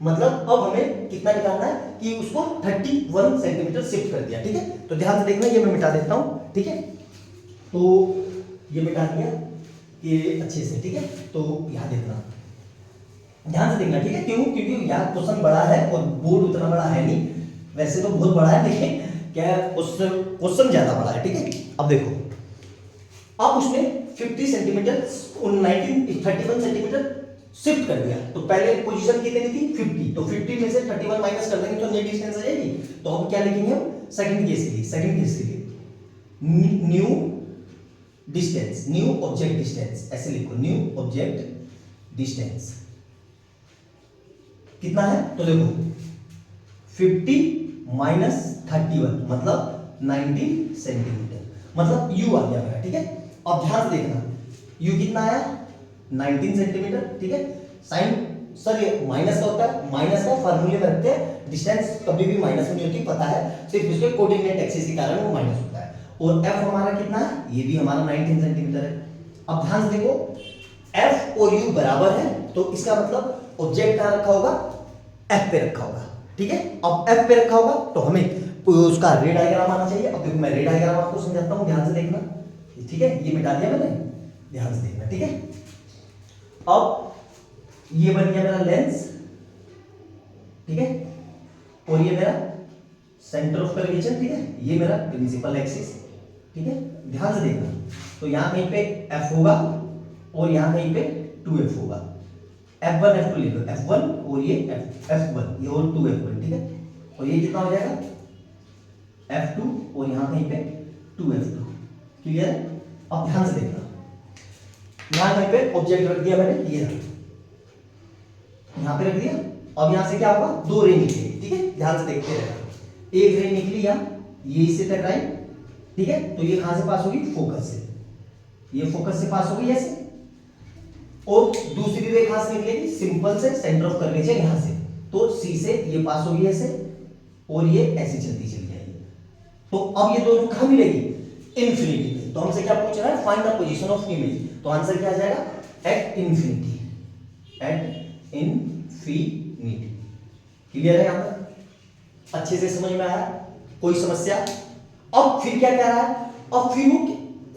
मतलब अब हमें कितना निकालना है कि उसको 31 सेंटीमीटर शिफ्ट कर दिया। ठीक है, तो ध्यान से देखना, ये मैं मिटा देता हूं। ठीक है, तो ये मिटा दिया ये अच्छे से। ठीक है, तो यहां देखना, ध्यान से देखना। ठीक है, क्यों? क्योंकि यार क्वेश्चन बड़ा है और बोर्ड उतना बड़ा है नहीं, वैसे तो बहुत बड़ा है, लेकिन क्या क्वेश्चन ज्यादा बड़ा है। ठीक है, अब देखो, अब उसने 50 सेंटीमीटर 31 सेंटीमीटर शिफ्ट कर दिया, तो पहले पोजीशन कितनी थी 50, तो 50 में से 31 माइनस कर देंगे तो नई डिस्टेंस आ जाएगी। तो अब क्या लिखेंगे हम सेकंड केस के लिए, new distance, new object distance, ऐसे लिखो, न्यू ऑब्जेक्ट डिस्टेंस कितना है, तो देखो 50 माइनस 31 मतलब 19 सेंटीमीटर, मतलब u आ गया मेरा। ठीक है, अब ध्यान से देखना, u कितना आया 19 सेंटीमीटर। ठीक है, साइन सर ये माइनस का होता है, माइनस का फार्मूले में रखते हैं, डिस्टेंस कभी भी माइनस में नहीं होती, पता है, सिर्फ उसके कोऑर्डिनेट एक्सिस के कारण वो माइनस होता है। और f हमारा कितना है, ये भी हमारा 19 सेंटीमीटर है। अब ध्यान से देखो, f और u बराबर है, तो इसका मतलब ऑब्जेक्ट कहां रखा होगा, f पे रखा होगा। ठीक है। अब F पे रखा होगा तो हमें उसका रे डायग्राम आना चाहिए। अब देखो मैं रे डायग्राम आपको समझाता हूँ, ध्यान से देखना, ठीक है। ये मिटा दिया मैंने, ध्यान से देखना, ठीक है। अब ये बन गया मेरा लेंस, ठीक है, और ये मेरा सेंटर ऑफ कर्वेचर, ठीक है, ये मेरा प्रिंसिपल एक्सिस, ठीक है। ध्यान से देखना, तो यहां कहीं पे F होगा और यहां कहीं पे 2F होगा। F1 F2 ले लो, F1 और ये F1, ये और 2F1, ठीक है। और ये कितना हो जाएगा F2 और यहां कहीं पे 2F2, क्लियर है। अब ध्यान से देखना, यहां कहीं पे ऑब्जेक्ट रख दिया मैंने, ये यहां पे रख दिया। अब यहां से क्या होगा, दो रे निकलेगी, ठीक है, ध्यान से देखते रहना। एक रे निकली यहां, ये इससे टकराई, ठीक है, तो ये कहां से पास होगी, फोकस से, ये फोकस से पास होगी ऐसे। और दूसरी रे कहां से निकलेगी, सिंपल से सेंटर ऑफ कर्वेचर यहां से, तो सी से ये पास होगी ऐसे और ये ऐसे चलती चली जाएगी। तो अब ये दोनों कहां मिलेगी, इन्फिनिटी पे। तो हमसे क्या पूछ रहा है, find the position of image, तो आंसर क्या आ जाएगा, at infinity, at infinity. Clear है, यहां पर अच्छे से समझ में आया, कोई समस्या। अब फिर क्या कह रहा है, अब फिर वो,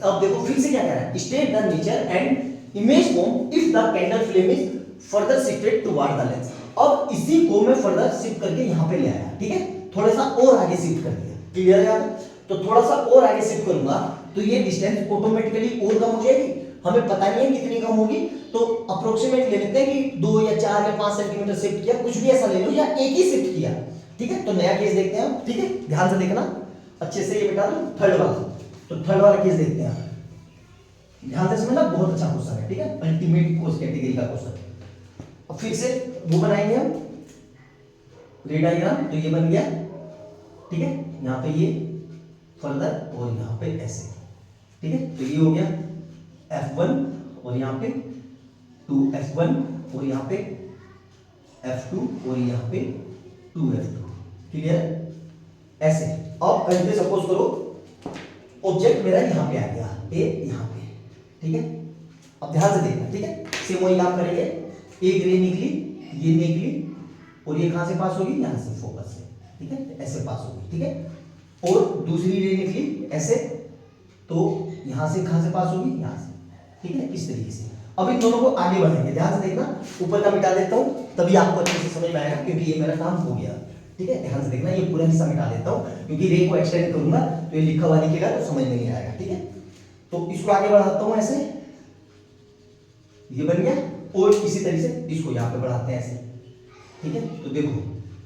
अब देखो फिर से क्या कह रहा है, state the nature and image form if the candle flame is further shifted toward the lens. अब इसी को मैं फर्दर शिफ्ट करके यहां पे ले आया, ठीक है, थोड़ा सा और आगे शिफ्ट कर दिया, क्लियर है यार। तो थोड़ा सा और आगे शिफ्ट करूंगा तो ये डिस्टेंस ऑटोमेटिकली और कम हो जाएगी, हमें पता नहीं है कितनी कम होगी, तो अप्रोक्सीमेट ले लेते हैं कि 2 या 4 या 5 सेंटीमीटर शिफ्ट किया, कुछ भी ऐसा ले लो, या एक ही शिफ्ट किया, ठीक है। तो नया केस देखते हैं हम, ठीक है, ध्यान से देखना, अच्छे से ये बिठा दो, थर्ड वाला, तो थर्ड वाला केस देखते हैं, ध्यान से समझना, बहुत अच्छा क्वेश्चन है, ठीक है, अल्टीमेट कोर्स कैटेगरी का क्वेश्चन। अब फिर से वो बनाएंगे हम रे डायग्राम, तो ये बन गया, ठीक है, यहां पे ये फर्दर और यहां पे ऐसे, ठीक है, तो ये हो गया F1 और यहां पे 2F1 और यहां पे F2 और यहां पे 2F2, क्लियर है, ऐसे। अब ऐसे सपोज करो ऑब्जेक्ट मेरा यहां पे आ गया, ए यहां पे, ठीक है। अब ध्यान से देखना, ठीक है, सेम वही काम करेंगे, एक रे निकली, ये निकली, और ये कहां से पास होगी, यहां से, फोकस से, ठीक है, ऐसे पास होगी, ठीक है। और दूसरी रे निकली ऐसे, तो यहां से कहां से पास होगी, यहां से, ठीक है, इस तरीके से। अब इन दोनों को आगे बढ़ाएंगे, ध्यान से देखना, ऊपर का मिटा देता हूं तभी आपको अच्छे से समझ में आएगा, क्योंकि ये मेरा काम हो गया, ठीक है। ध्यान से देखना, ये पूरा हिस्सा मिटा देता हूं, क्योंकि रे को एक्सटेंड करूंगा तो ये लिखा हुआ दिखेगा तो समझ में नहीं आएगा, ठीक है। तो इसको आगे बढ़ाता हूं ऐसे, ये बन गया, और इसी तरीके से इसको यहां पे बढ़ाते हैं ऐसे, ठीक है। तो देखो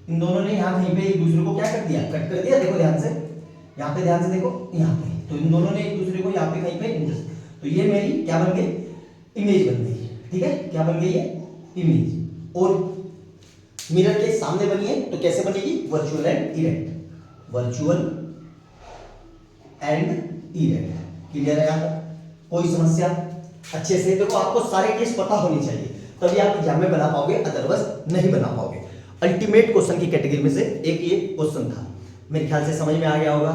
इन दोनों ने यहां कहीं पे एक दूसरे को क्या कर दिया, कट कर दिया, देखो ध्यान से, यहां पे ध्यान से देखो, यहां पे, तो इन दोनों ने एक दूसरे को यहां पे कहीं पे, तो ये मेरी क्या बन गई, इमेज बन गई, ठीक है, क्या बन गई है, इमेज। और मिरर के सामने बनी है तो कैसे बनेगी, virtual and erect, virtual and erect, clear है यहां तक, कोई समस्या। अच्छे से देखो, आपको सारे केस पता होने चाहिए, तभी आप एग्जाम में बना पाओगे, अदरवाइज नहीं बना पाओगे। अल्टीमेट क्वेश्चन की कैटेगरी में से एक ये क्वेश्चन था, मेरे ख्याल से समझ में आ गया होगा।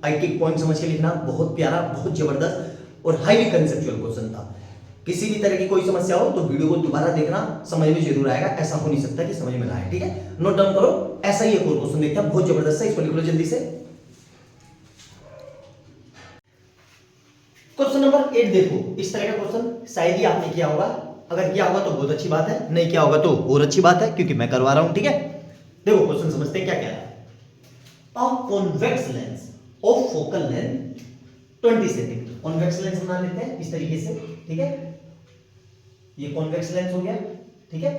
आई टिक पॉइंट समझ के लिखना, बहुत प्यारा, बहुत जबरदस्त और हाईली कंसेप्चुअल क्वेश्चन था। किसी भी तरह की कोई समस्या हो तो वीडियो को दोबारा देखना, समझ में जरूर आएगा, ऐसा हो नहीं सकता कि समझ में ना आए, ठीक है। नोट डाउन करो, ऐसा ही एक और क्वेश्चन देखते हैं, बहुत जबरदस्त है, इसको लिख लो जल्दी से। क्वेश्चन नंबर 8 देखो, इस तरह का क्वेश्चन शायद ही आपने किया होगा, अगर किया होगा तो बहुत अच्छी बात है, नहीं किया होगा तो और अच्छी बात है, क्योंकि मैं करवा रहा हूं, ठीक है। देखो क्वेश्चन समझते हैं क्या कह रहा है। A convex lens of focal length 20 centimetre, convex lens बना लेते हैं इस तरीके से, ठीक है, ये कॉन्वेक्स लेंस हो गया, ठीक है।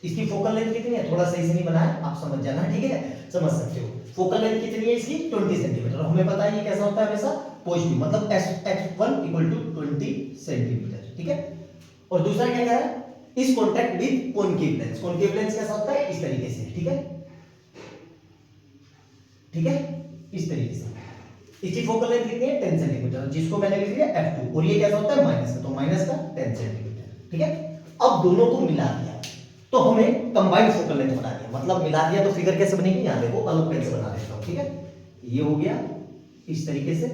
इसकी फोकल लेंथ कितनी है, थोड़ा सही से नहीं बनाया, आप समझ जाना, ठीक है, समझ सकते हो। फोकल लेंथ कितनी है इसकी, 20 सेंटीमीटर, हमें पता है ये कैसा होता है हमेशा, पॉजिटिव, मतलब x1 = 20 सेंटीमीटर, ठीक है। और दूसरा क्या कह रहा है, इस contact with concave lens, concave lens कैसा होता है, इस तरीके से, ठीक है, ठीक है, इस तरीके से। इसकी फोकल लेंथ कितनी है, 10 सेंटीमीटर, जिसको मैंने लिख दिया f2, और ये कैसा होता है, माइनस का, तो माइनस का 10 सेंटीमीटर, ठीक है। अब दोनों को मिला दिया तो हमें कंबाइंड फोकल लेंथ बना दिया, मतलब मिला दिया तो फिगर कैसे बनेगी, यहां देखो, अलग पेन से बना देता हूं, ठीक है। ये हो गया इस तरीके से,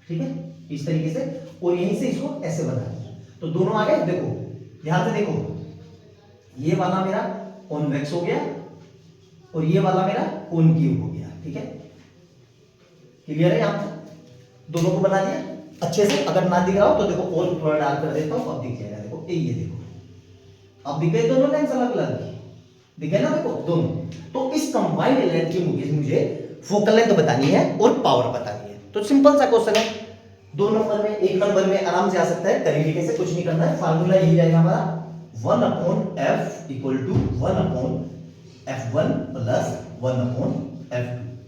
ठीक है, इस तरीके से, और यहीं से इसको ऐसे बना दिया, तो दोनों आ गए। देखो ध्यान से देखो, ये वाला मेरा कॉन्वेक्स हो गया और ये वाला मेरा कॉनकेव हो गया। ठीक है, क्लियर है? यहां पर दोनों को बना दिया अच्छे से। अगर ना दिख रहा हो तो देखो और थोड़ा डार्क कर देता हूं, अब दिख जाएगा। देखो ये देखो, अब दिख गए दोनों लेंस अलग अलग दिखे ना, देखो दोनों। तो इस कंबाइंड लेंथ की मुझे फोकल लेंथ बतानी है और पावर बतानी है। तो सिंपल सा क्वेश्चन है, 2 नंबर में 1 नंबर में आराम से आ सकता है। करेंगे कैसे, कुछ नहीं करना है, फार्मूला यही रहेगा हमारा 1/f equal to 1/f1 plus 1/f2।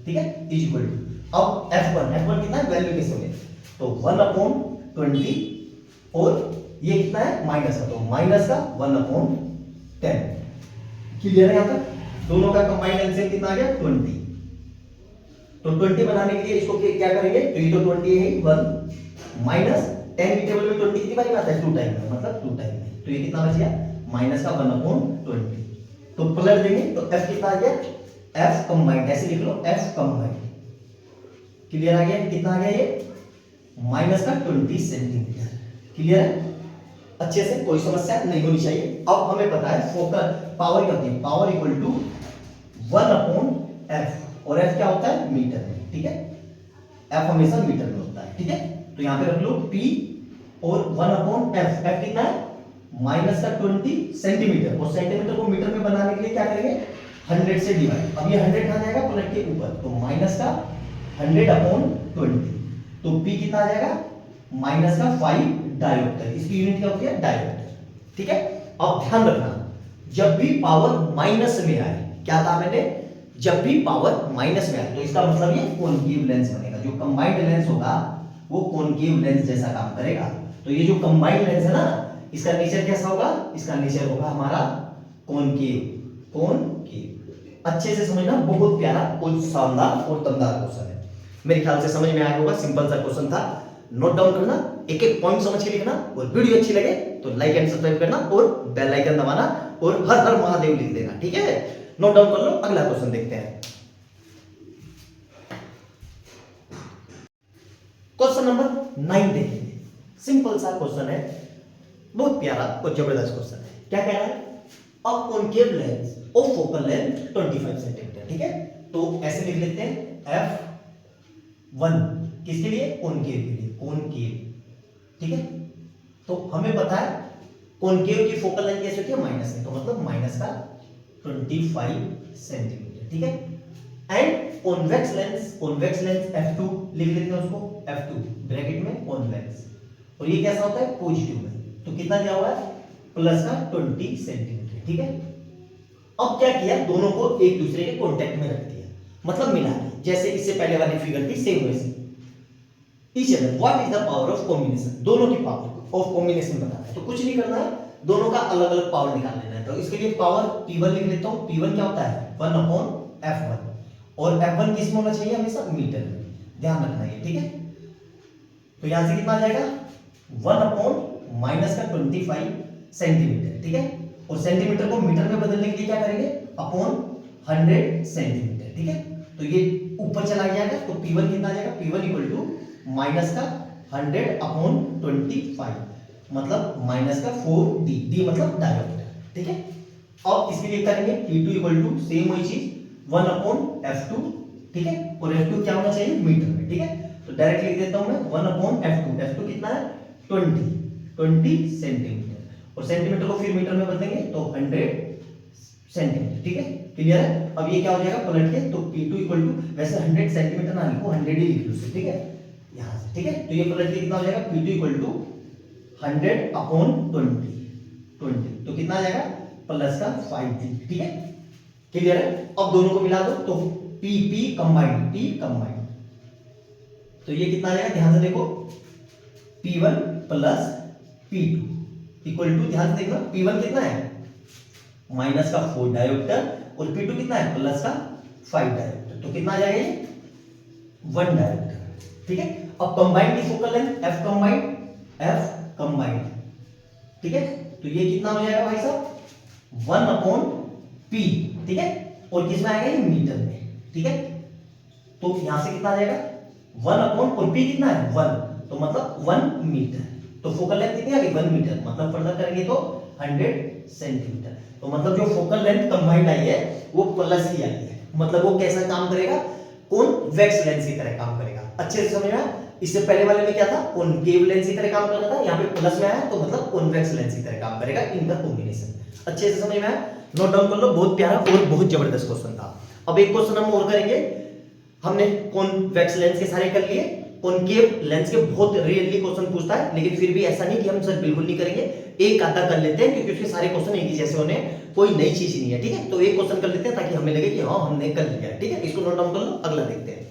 ठीक है, इज इक्वल टू, अब f1 कितना है, वैल्यू कैसे होगी, तो 1/20 और ये कितना है माइनस का, तो माइनस का 1/10। क्लियर है? यहां तक दोनों का कंबाइंड एलसीएम कितना आ गया 20। तो 20 बनाने के लिए इसको क्या करेंगे, तो ये तो 20 है 1 माइनस 10 की टेबल में 20 कितनी बार आता है 2 टाइम में, मतलब 2 टाइम में। तो ये कितना बच गया माइनस का 1/20। तो पलट देंगे तो f कितना आ गया, f कंबाइंड, ऐसे लिख लो f कंबाइंड। क्लियर आ गया? कितना आ गया ये माइनस का 20 सेंटीमीटर। क्लियर है? अच्छे से, कोई समस्या नहीं होनी चाहिए। अब हमें पता है फोकल पावर क्या होती है, पावर इक्वल टू 1/f, और f क्या होता है मीटर में। ठीक है, f हमेशा मीटर में होता है। ठीक है, तो यहां पे रख लो p और 1/f, f कितना है माइनस का 20 सेंटीमीटर, और सेंटीमीटर को मीटर में बनाने के लिए क्या करेंगे 100 से डिवाइड। अब ये 100 कहां जाएगा पलट के ऊपर, तो माइनस का 100/20। तो p कितना आ जाएगा माइनस का 5 डायोप्टर। इसकी यूनिट क्या होती है डायोप्टर। ठीक है, अब ध्यान रखना जब भी पावर माइनस में आए, क्या था मैंने, जब भी पावर माइनस में आए तो इसका मतलब ये कॉनकेव लेंस बनेगा। जो कंबाइंड लेंस होगा वो कॉनकेव लेंस जैसा काम करेगा। तो ये जो कंबाइंड लेंस है ना, इसका नेचर कैसा होगा, इसका नेचर होगा हमारा कॉनकेव। कॉनकेव अच्छे से समझना, बहुत प्यारा और शानदार और दमदार क्वेश्चन है। मेरे ख्याल से समझ में आया होगा, सिंपल सा क्वेश्चन था। नोट डाउन करना, एक एक पॉइंट समझ के लिखना, और वीडियो अच्छी लगे तो लाइक एंड सब्सक्राइब करना और बेल आइकन दबाना और हर हर महादेव लिख देना। ठीक है, नोट डाउन कर लो। अगला क्वेश्चन देखते हैं, क्वेश्चन नंबर 9 देखेंगे। सिंपल सा क्वेश्चन है, बहुत प्यारा और जबरदस्त क्वेश्चन है। क्या कह रहा है, अ concave lens of focal length 25 centimetre. ठीक है, तो ऐसे लिख लेते हैं f1 किसके लिए, कॉनकेव के लिए, कॉनकेव। ठीक है, तो हमें पता है कॉनकेव की फोकल लेंथ कैसे होती है माइनस में, तो मतलब माइनस का 25 सेंटीमीटर। ठीक है, एंड कॉन्वेक्स लेंस f2 लिख लेते हैं उसको, f2 ब्रैकेट में कॉन्वेक्स, और ये कैसा होता है पॉजिटिव में। तो कितना दिया हुआ है प्लस का 20 सेंटीमीटर। ठीक है, अब क्या किया, दोनों को एक दूसरे के कांटेक्ट में रख दिया, मतलब मिला दिया, जैसे इससे पहले वाली फिगर थी सेम वैसे। Each other what is the power of combination, दोनों की पावर ऑफ कॉम्बिनेशन बताना है। तो कुछ नहीं करना है, दोनों का अलग अलग पावर निकाल लेना है। तो इसके लिए पावर P1 लिख लेता हूं। P1 क्या होता है 1/f1, और f1 किस में होना चाहिए हमेशा मीटर में, ध्यान रखना है। ठीक है, तो यहां से कितना आ जाएगा 1/-25 सेंटीमीटर। ठीक है, और सेंटीमीटर को मीटर में बदलने के लिए क्या करेंगे अपॉन 100 सेंटीमीटर। ठीक है, तो ये ऊपर चला जाएगा, तो P1 कितना आ जाएगा, P1 इक्वल टू माइनस का 100/25, मतलब माइनस का 4d, d मतलब डायोप्टर। ठीक है, अब इसके लिए करेंगे P2 इक्वल टू सेम वही चीज 1/f2। ठीक है, और f2 क्या होना चाहिए मीटर में। ठीक है, तो डायरेक्ट लिख देता हूं मैं 1/f2। f2 कितना है 20 सेंटीमीटर, और सेंटीमीटर को फिर मीटर में बदलेंगे तो 100 सेंटीमीटर। ठीक है, क्लियर है? अब ये क्या हो जाएगा पलट के, तो P2 इक्वल टू, वैसे 100 सेंटीमीटर ना लिखो 100 ही लिख लो। ठीक है, यहां से। ठीक है, तो ये पलट के कितना हो जाएगा P2 इक्वल टू 100/20, तो कितना आ जाएगा प्लस का 5d। ठीक है, क्लियर है? अब दोनों को मिला दो तो P कंबाइंड, तो ये कितना आ जाएगा ध्यान से देखो, P1 plus P2 equal to, ध्यान से देखना P1 कितना है माइनस का 4 डायोप्टर, और P2 कितना है प्लस का 5 डायोप्टर, तो कितना आ जाएगा ये 1 डायोप्टर। ठीक है, अब कंबाइंड की फोकल लेंथ f कंबाइंड। ठीक है, तो ये कितना हो जाएगा भाई साहब 1/p। ठीक है, और किस में आएगा ये मीटर में। ठीक है, तो यहां से कितना आ जाएगा 1/, और p कितना है 1, तो मतलब 1 मीटर। तो फोकल लेंथ कितनी आ गई 1 मीटर, मतलब फर्दर करेंगे तो 100 सेंटीमीटर। तो मतलब जो फोकल लेंथ कंबाइंड आई है वो प्लस ही आई है, मतलब वो कैसा काम करेगा, कॉन्वेक्स लेंस की तरह काम करेगा। अच्छे से समझ में आया? इससे पहले वाले में क्या था, कॉनकेव लेंस की तरह काम कर रहा था, यहाँ पे प्लस में आया तो मतलब कॉन्वेक्स लेंस की तरह काम करेगा, इनका कॉम्बिनेशन। अच्छे से समझ में आया? नोट डाउन कर लो, बहुत प्यारा और बहुत जबरदस्त क्वेश्चन था। अब एक क्वेश्चन हम और करेंगे। हमने कॉन्वेक्स लेंस के सारे कर लिए, कॉनकेव लेंस के बहुत रेयरली क्वेश्चन पूछता है, लेकिन फिर भी ऐसा नहीं कि हम सर बिल्कुल नहीं करेंगे, एक आधा कर लेते हैं क्योंकि उसके सारे क्वेश्चन एक ही जैसे होने, कोई नई चीज नहीं है, ठीक है। तो एक क्वेश्चन कर लेते हैं ताकि हमें लगे कि हाँ हमने कर लिया, ठीक है। इसको नोट डाउन कर लो, अगला देखते हैं।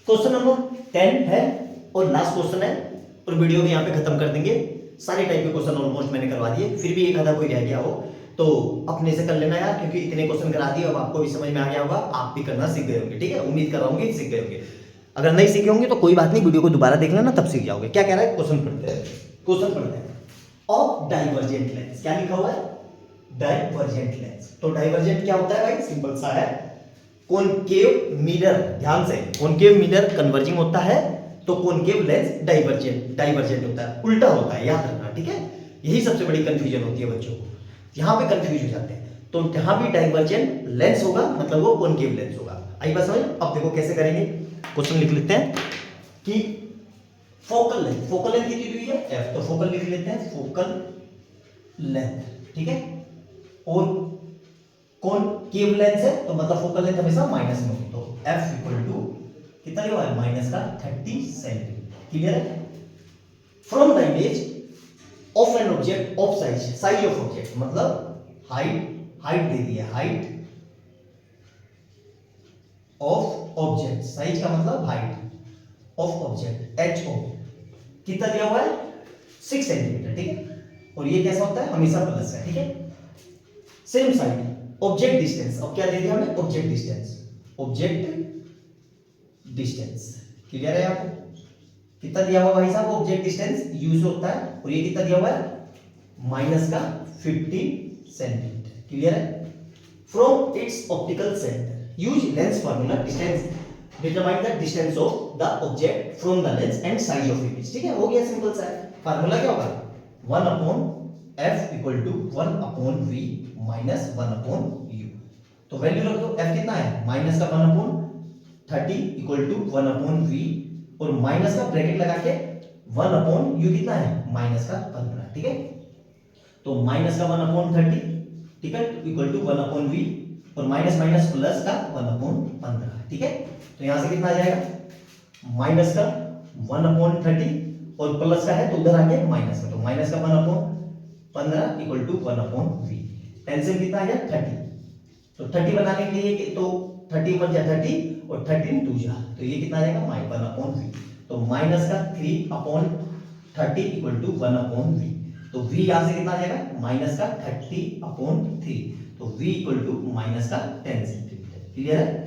क्वेश्चन नंबर 10 है और लास्ट क्वेश्चन है, और वीडियो भी यहाँ पे खत्म कर देंगे। सारे टाइप के क्वेश्चन ऑलमोस्ट मैंने करवा दिए, फिर भी एक आधा कोई रह गया हो तो अपने से कर लेना यार, क्योंकि इतने क्वेश्चन करा दिए, अब आपको भी समझ में आ गया होगा, आप भी करना सीख गए होंगे, ठीक है। उम्मीद कर रहा हूँ सीख गए होंगे। अगर नहीं सीखे होंगे तो कोई बात नहीं, वीडियो को दोबारा देख लेना, तब सीख जाओगे। क्या कह रहा है, क्वेश्चन पढ़ते हैं। क्वेश्चन पढ़ते हैं, ऑफ डाइवर्जेंट लेंस, क्या लिखा हुआ है, डाइवर्जेंट लेंस। तो डाइवर्जेंट क्या होता है भाई, सिंपल सा है, कॉनकेव मिरर, ध्यान से, कॉनकेव मिरर कन्वर्जिंग होता है तो कॉनकेव लेंस डाइवर्जेंट होता है, उल्टा होता है, याद रखना, ठीक है। यही सबसे बड़ी कंफ्यूजन होती है बच्चों को, यहां पे कंफ्यूज हो जाते हैं। तो जहां भी डाइवर्जेंट लेंस होगा मतलब वो कॉनकेव लेंस होगा। आई बात समझ? अब देखो कैसे करेंगे, क्वेश्चन लिख लेते हैं कि फोकल लेंथ कितनी दी हुई है, f, तो फोकल लिख लेते हैं, फोकल लेंथ, ठीक है। और कॉनकेव लेंस है तो मतलब फोकल लेंथ हमेशा माइनस में होगी, तो f इक्वल टू कितना लिखा है, माइनस का 30 सेंटीमीटर। क्लियर है? From the image of an object of size of object, मतलब हाइट दे दी है, हाइट ऑफ ऑब्जेक्ट, साइज का मतलब height of object, H O कितना दिया हुआ है, 6 सेंटीमीटर, ठीक है। और ये कैसा होता है, हमेशा प्लस है, ठीक है। सेम साइड ऑब्जेक्ट डिस्टेंस, अब क्या दे दिया हमें, ऑब्जेक्ट डिस्टेंस, क्लियर है आपको? कितना दिया हुआ भाई साहब, ऑब्जेक्ट डिस्टेंस यूज होता है, और ये कितना दिया हुआ है, माइनस का 15 सेंटीमीटर, क्लियर है। From its optical centre use lens formula, distance determine the distance of the object from the lens and size of image, ठीक है। हो गया, सिंपल सा है। फार्मूला क्या होगा, 1 upon f equal to 1 upon v minus 1 upon u। तो value रख दो, f कितना है, माइनस का 1 upon 30 equal to 1 upon v, और माइनस का ब्रैकेट लगा के 1 अपॉन u कितना है, माइनस का 15, ठीक है। तो माइनस का 1 अपॉन 30, ठीक है, इक्वल टू 1 अपॉन v, और माइनस माइनस प्लस का 1 अपॉन 15, ठीक है। तो यहां से कितना आ जाएगा, माइनस का 1 अपॉन 30 और प्लस का है तो उधर आके माइनस का, तो माइनस का 1 upon 15 equal to 1 upon v। LCM कितना आ गया, 30। तो 30 बनाने के लिए तो 30 1 जा 30 और 13 2 जा, तो ये कितना आ जाएगा, 1 अपॉन v। तो माइनस का 3 upon 30 equal to 1 upon v। तो v यहां से कितना आ जाएगा, माइनस का 30 अपॉन 3, तो v इक्वल टू माइनस का 10 सेंटीमीटर, क्लियर है।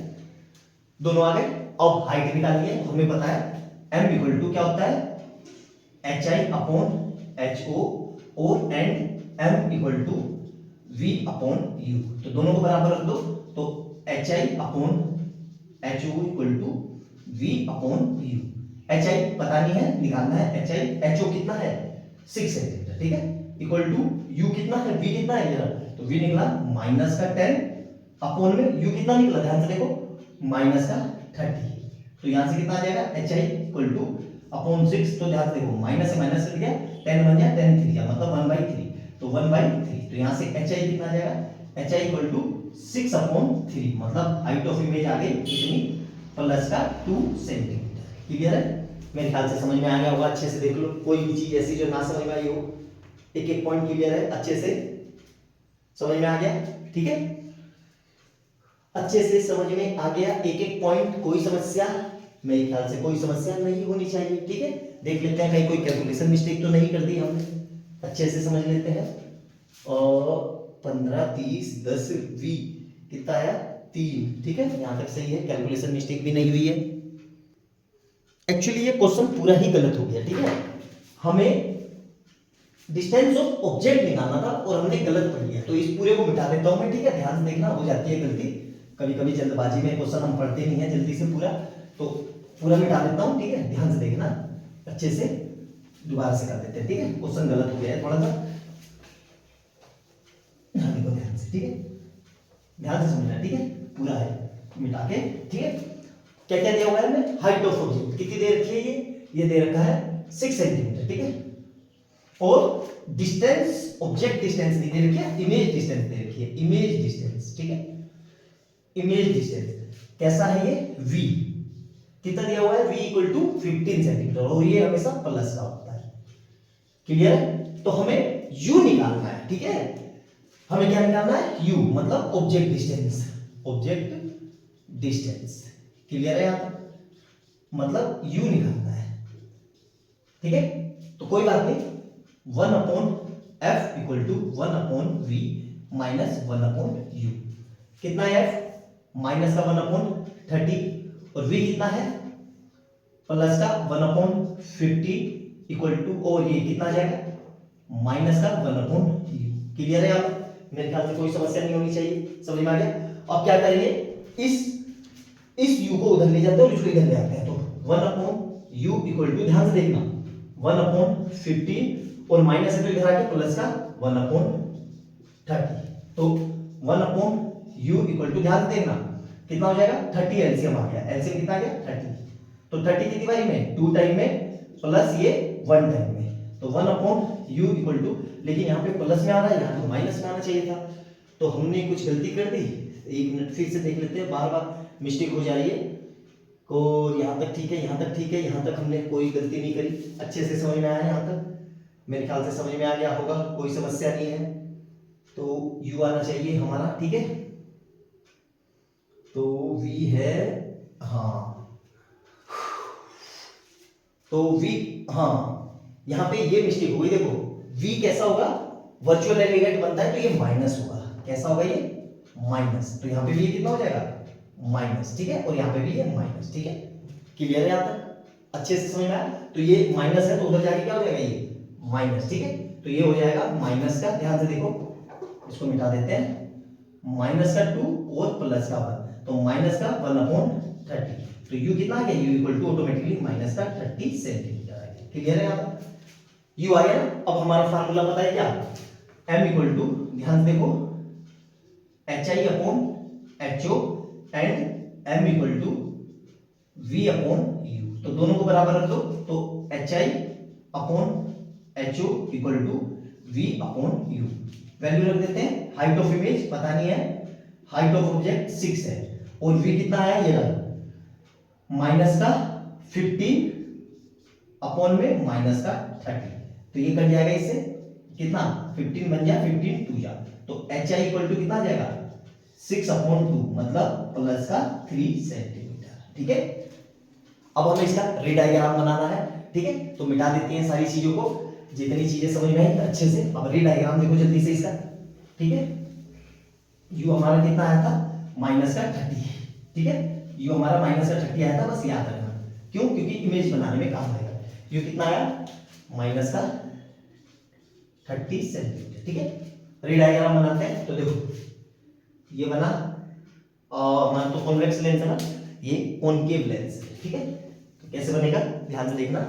दोनों आ गए। अब हाइट निकालिए, हमें पता है m इक्वल टू क्या होता है, hi अपॉन ho, और and m equal to v upon u, तो दोनों को बराबर रख दो, तो hi upon ho equal to v upon u। hi पता नहीं है, निकालना है ho कितना है, 6 सेंटीमीटर, ठीक है, इक्वल टू u कितना है, v कितना है जरा, तो v निकला माइनस का 10 अपॉन में u कितना निकला, ध्यान से देखो, माइनस का 30। तो यहां से कितना आ जाएगा, hi इक्वल टू अपॉन 6, तो ध्यान से देखो, माइनस से माइनस कट गया, 10 बन गया 10 3 मतलब 1/3, तो 1/3, तो यहां से hi कितना आ जाएगा, hi इक्वल टू 6 अपॉन 3, मतलब हाइट ऑफ इमेज आ गई कितनी, प्लस का 2 सेंटीमीटर, क्लियर है। मेरे ख्याल से समझ में आ गया होगा, अच्छे से देख लो, कोई भी चीज ऐसी जो ना समझ में आई हो, एक एक पॉइंट क्लियर है, अच्छे से समझ में आ गया, ठीक है, अच्छे से समझ में आ गया, एक एक पॉइंट, कोई समस्या, मेरे ख्याल से कोई समस्या नहीं होनी चाहिए, ठीक है। देख लेते हैं कहीं कोई कैलकुलेशन मिस्टेक तो नहीं कर दी हमने, अच्छे से समझ लेते हैं। और 15 30 10 20 कितना आया, 3, ठीक है, यहां तक सही है, कैलकुलेशन मिस्टेक भी नहीं हुई है। एक्चुअली ये क्वेश्चन पूरा ही गलत हो गया, ठीक है। हमें डिस्टेंस ऑफ ऑब्जेक्ट निकालना था और हमने गलत पढ़ लिया, तो इस पूरे को मिटा देता हूं मैं, ठीक है, ध्यान से देखना, हो जाती है गलती कभी कभी, जल्दबाजी में क्वेश्चन हम पढ़ते नहीं है जल्दी से पूरा, तो पूरा मिटा देता हूं, ठीक है, ध्यान से देखना, अच्छे से दोबारा से कर देते हैं, ठीक है। क्वेश्चन गलत हो गया है थोड़ा सा, ठीक है, ध्यान से समझना, ठीक है, पूरा है मिटा के, ठीक है। क्या क्या दिया हुआ है हमें, हाइट ऑफ ऑब्जेक्ट कितनी दे रखी है, ये दे रखा है 6 सेंटीमीटर, ठीक है। और डिस्टेंस, ऑब्जेक्ट डिस्टेंस नहीं दे रखी है, इमेज डिस्टेंस दे रखी है, इमेज डिस्टेंस, ठीक है, इमेज डिस्टेंस कैसा है ये, v कितना दिया हुआ है, v इक्वल टू 15 सेंटीमीटर, और ये हमेशा प्लस का होता है, क्लियर है। तो हमें u निकालना है, ठीक है, हमें क्या निकालना है, u मतलब object distance, object distance, clear है, यहां तक मतलब u निकालना है, ठीक है। तो कोई बात नहीं, 1 upon f equal to 1 upon v minus 1 upon u, कितना है f, माइनस का 1 अपॉन 30 और v कितना है, प्लस का 1 अपॉन 50 इक्वल टू, और ये कितना आ जाएगा, माइनस का 1 अपॉन u, क्लियर है। आप मेरे ख्याल से कोई समस्या नहीं होनी चाहिए, समझ में आ गया। अब क्या करेंगे, इस u को उधर ले जाते हैं और इसको इधर ले आते हैं, तो 1 अपॉन u इक्वल टू, ध्यान से देखना, 1 अपॉन 50 और माइनस है तो इधर आके प्लस का 1 अपॉन 30, तो 1 अपॉन u इक्वल टू, ध्यान से देखना कितना हो जाएगा, 30 एलसीएम आ गया, एलसीएम कितना आ गया 30, तो 30 कितनी बारी में, 2 टाइम में, प्लस ये 1 टाइम में, तो 1 अपॉन u इक्वल टू, लेकिन यहाँ पे प्लस में आ रहा है, यहाँ तो माइनस में आना चाहिए था, तो हमने कुछ गलती कर दी। एक मिनट फिर से देख लेते हैं, बार बार मिस्टेक हो जा रही है, और यहाँ तक ठीक है, यहाँ तक ठीक है, यहाँ तक हमने कोई गलती नहीं करी, अच्छे से समझ में आया, यहाँ तक मेरे ख्याल से समझ में आ गया होगा, कोई समस्या नहीं है। तो u आना चाहिए हमारा, ठीक है, तो v है, हाँ, तो v, हाँ यहाँ पे ये मिस्टेक हो गई, देखो v कैसा होगा, वर्चुअल एलिमेंट बनता है तो ये माइनस होगा, कैसा होगा ये, माइनस, तो यहाँ पे भी कितना हो जाएगा, माइनस, ठीक है, और यहाँ पे भी ये माइनस, ठीक है, क्लियर है यहाँ तक, अच्छे से समझ में आया। तो ये माइनस है तो उधर जाके क्या हो जाएगा, ये माइनस, ठीक है, तो ये हो जाएगा माइनस का, ध्यान से देखो, इसको मिटा देते हैं, माइनस का 2 और प्लस का 1, तो माइनस का 1 अपॉन 30, तो u कितना आ गया, u equal to automatically minus का 30 सेंटीमीटर आ गया, क्लियर है यहाँ पर, u आ गया ना। अब हमारा फार्मूला पता है क्या, m इक्वल टू, ध्यान से देखो, hi upon ho and m equal to v upon u, तो दोनों को बराबर रख दो, तो hi upon ho equal to v upon u, value रख देते हैं, हाइट ऑफ इमेज पता नहीं है, हाइट ऑफ ऑब्जेक्ट 6 है, और v कितना आया, ये रहा माइनस का 15 अपॉन में माइनस का 30, तो ये कट जाएगा इससे, कितना 15 बन जाए 15 2 जा, तो hi इक्वल टू कितना आ जाएगा 6 अपॉन 2, मतलब प्लस का 3 सेंटीमीटर, ठीक है। अब हमें इसका रे डायग्राम बनाना है, ठीक है, तो मिटा देते हैं सारी चीजों को, जितनी चीजें समझ में आई अच्छे से। अब रे डायग्राम देखो जल्दी से इसका, ठीक है, u हमारा कितना आया था, माइनस का 30, ठीक है, u हमारा माइनस का 30 आया था, बस याद रखना, क्यों, क्योंकि इमेज बनाने में काम आएगा। u कितना आया, माइनस का 30 सेंटीमीटर, ठीक है। रे डायग्राम बनाते हैं, तो देखो ये बना, हमारा तो कॉन्वेक्स लेंस है ना, ये कॉनकेव लेंस है, ठीक है, तो कैसे बनेगा ध्यान से देखना,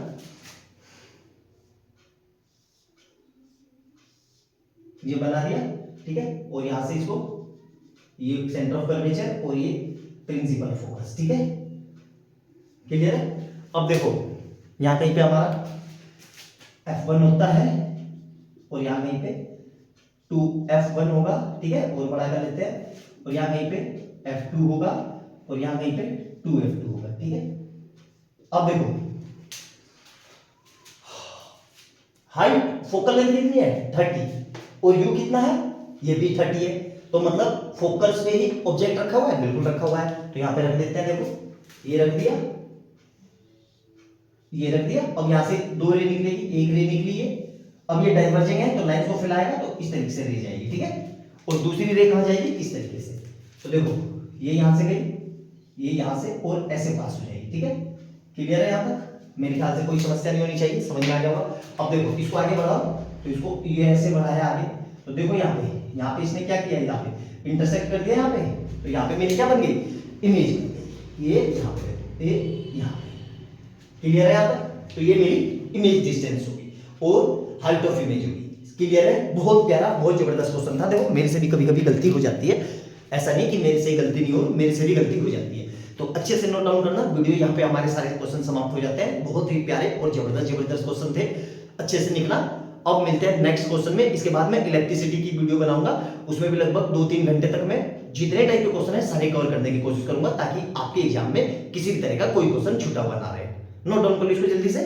ये बना दिया, ठीक है, और यहां से इसको, ये सेंटर ऑफ कर्वेचर और ये प्रिंसिपल फोकस, ठीक है, क्लियर है। अब देखो यहां कहीं पे हमारा f1 होता है, और यहां कहीं पे 2f1 होगा, ठीक है, और बड़ा कर लेते हैं, और यहां कहीं पे f2 होगा, और यहां कहीं पे 2f2 होगा, ठीक है। अब देखो हाइट, फोकल लेंथ कितनी है 30, और u कितना है, ये भी 30 है, तो मतलब फोकस पे ही ऑब्जेक्ट रखा हुआ है, बिल्कुल रखा हुआ है, तो यहां पे रख देते हैं, देखो ये रख दिया, ये रख दिया, अब यहां से 2 रे निकलेगी, एक रे निकली है, अब ये डाइवर्जिंग है तो लाइन को फैलाएगा तो इस तरीके से रे जाएगी, ठीक है, और दूसरी रे कहां जाएगी, इस तरीके से, तो देखो ये यहां से गई, ये यहां से, और ऐसे पास हो जाएगी, ठीक है, क्लियर है यहां तक, मेरे ख्याल से कोई समस्या नहीं होनी चाहिए, समझ में आ गया होगा। अब देखो इसको आगे बढ़ाओ, तो इसको ये ऐसे बढ़ाया आगे, तो देखो यहाँ पे इसने क्या किया, यहाँ पे इंटरसेक्ट कर दिया यहाँ पे, तो यहाँ पे मेरी क्या बन गई, इमेज बन गई, ये यहाँ पे, ये यहाँ पे, क्लियर है यहाँ तक, तो ये मेरी इमेज डिस्टेंस होगी और हाइट ऑफ इमेज होगी, क्लियर है? बहुत प्यारा, बहुत जबरदस्त क्वेश्चन था। देखो मेरे से भी कभी कभी गलती हो जाती है, ऐसा नहीं कि मेरे से ही गलती नहीं हो, मेरे से भी गलती हो जाती है। तो अच्छे से नोट डाउन करना। वीडियो यहाँ पे हमारे सारे क्वेश्चन समाप्त हो जाते हैं। बहुत ही प्यारे और जबरदस्त जबरदस्त क्वेश्चन थे, अच्छे से निकला। अब मिलते हैं नेक्स्ट क्वेश्चन में। इसके बाद मैं इलेक्ट्रिसिटी की वीडियो बनाऊंगा, उसमें भी लगभग 2-3 घंटे तक मैं जितने टाइप के क्वेश्चन है सारे कवर करने की कोशिश करूंगा, ताकि आपके एग्जाम में किसी भी तरह का कोई क्वेश्चन छूटा हुआ ना रहे। नोट डाउन कर लो इसको जल्दी से।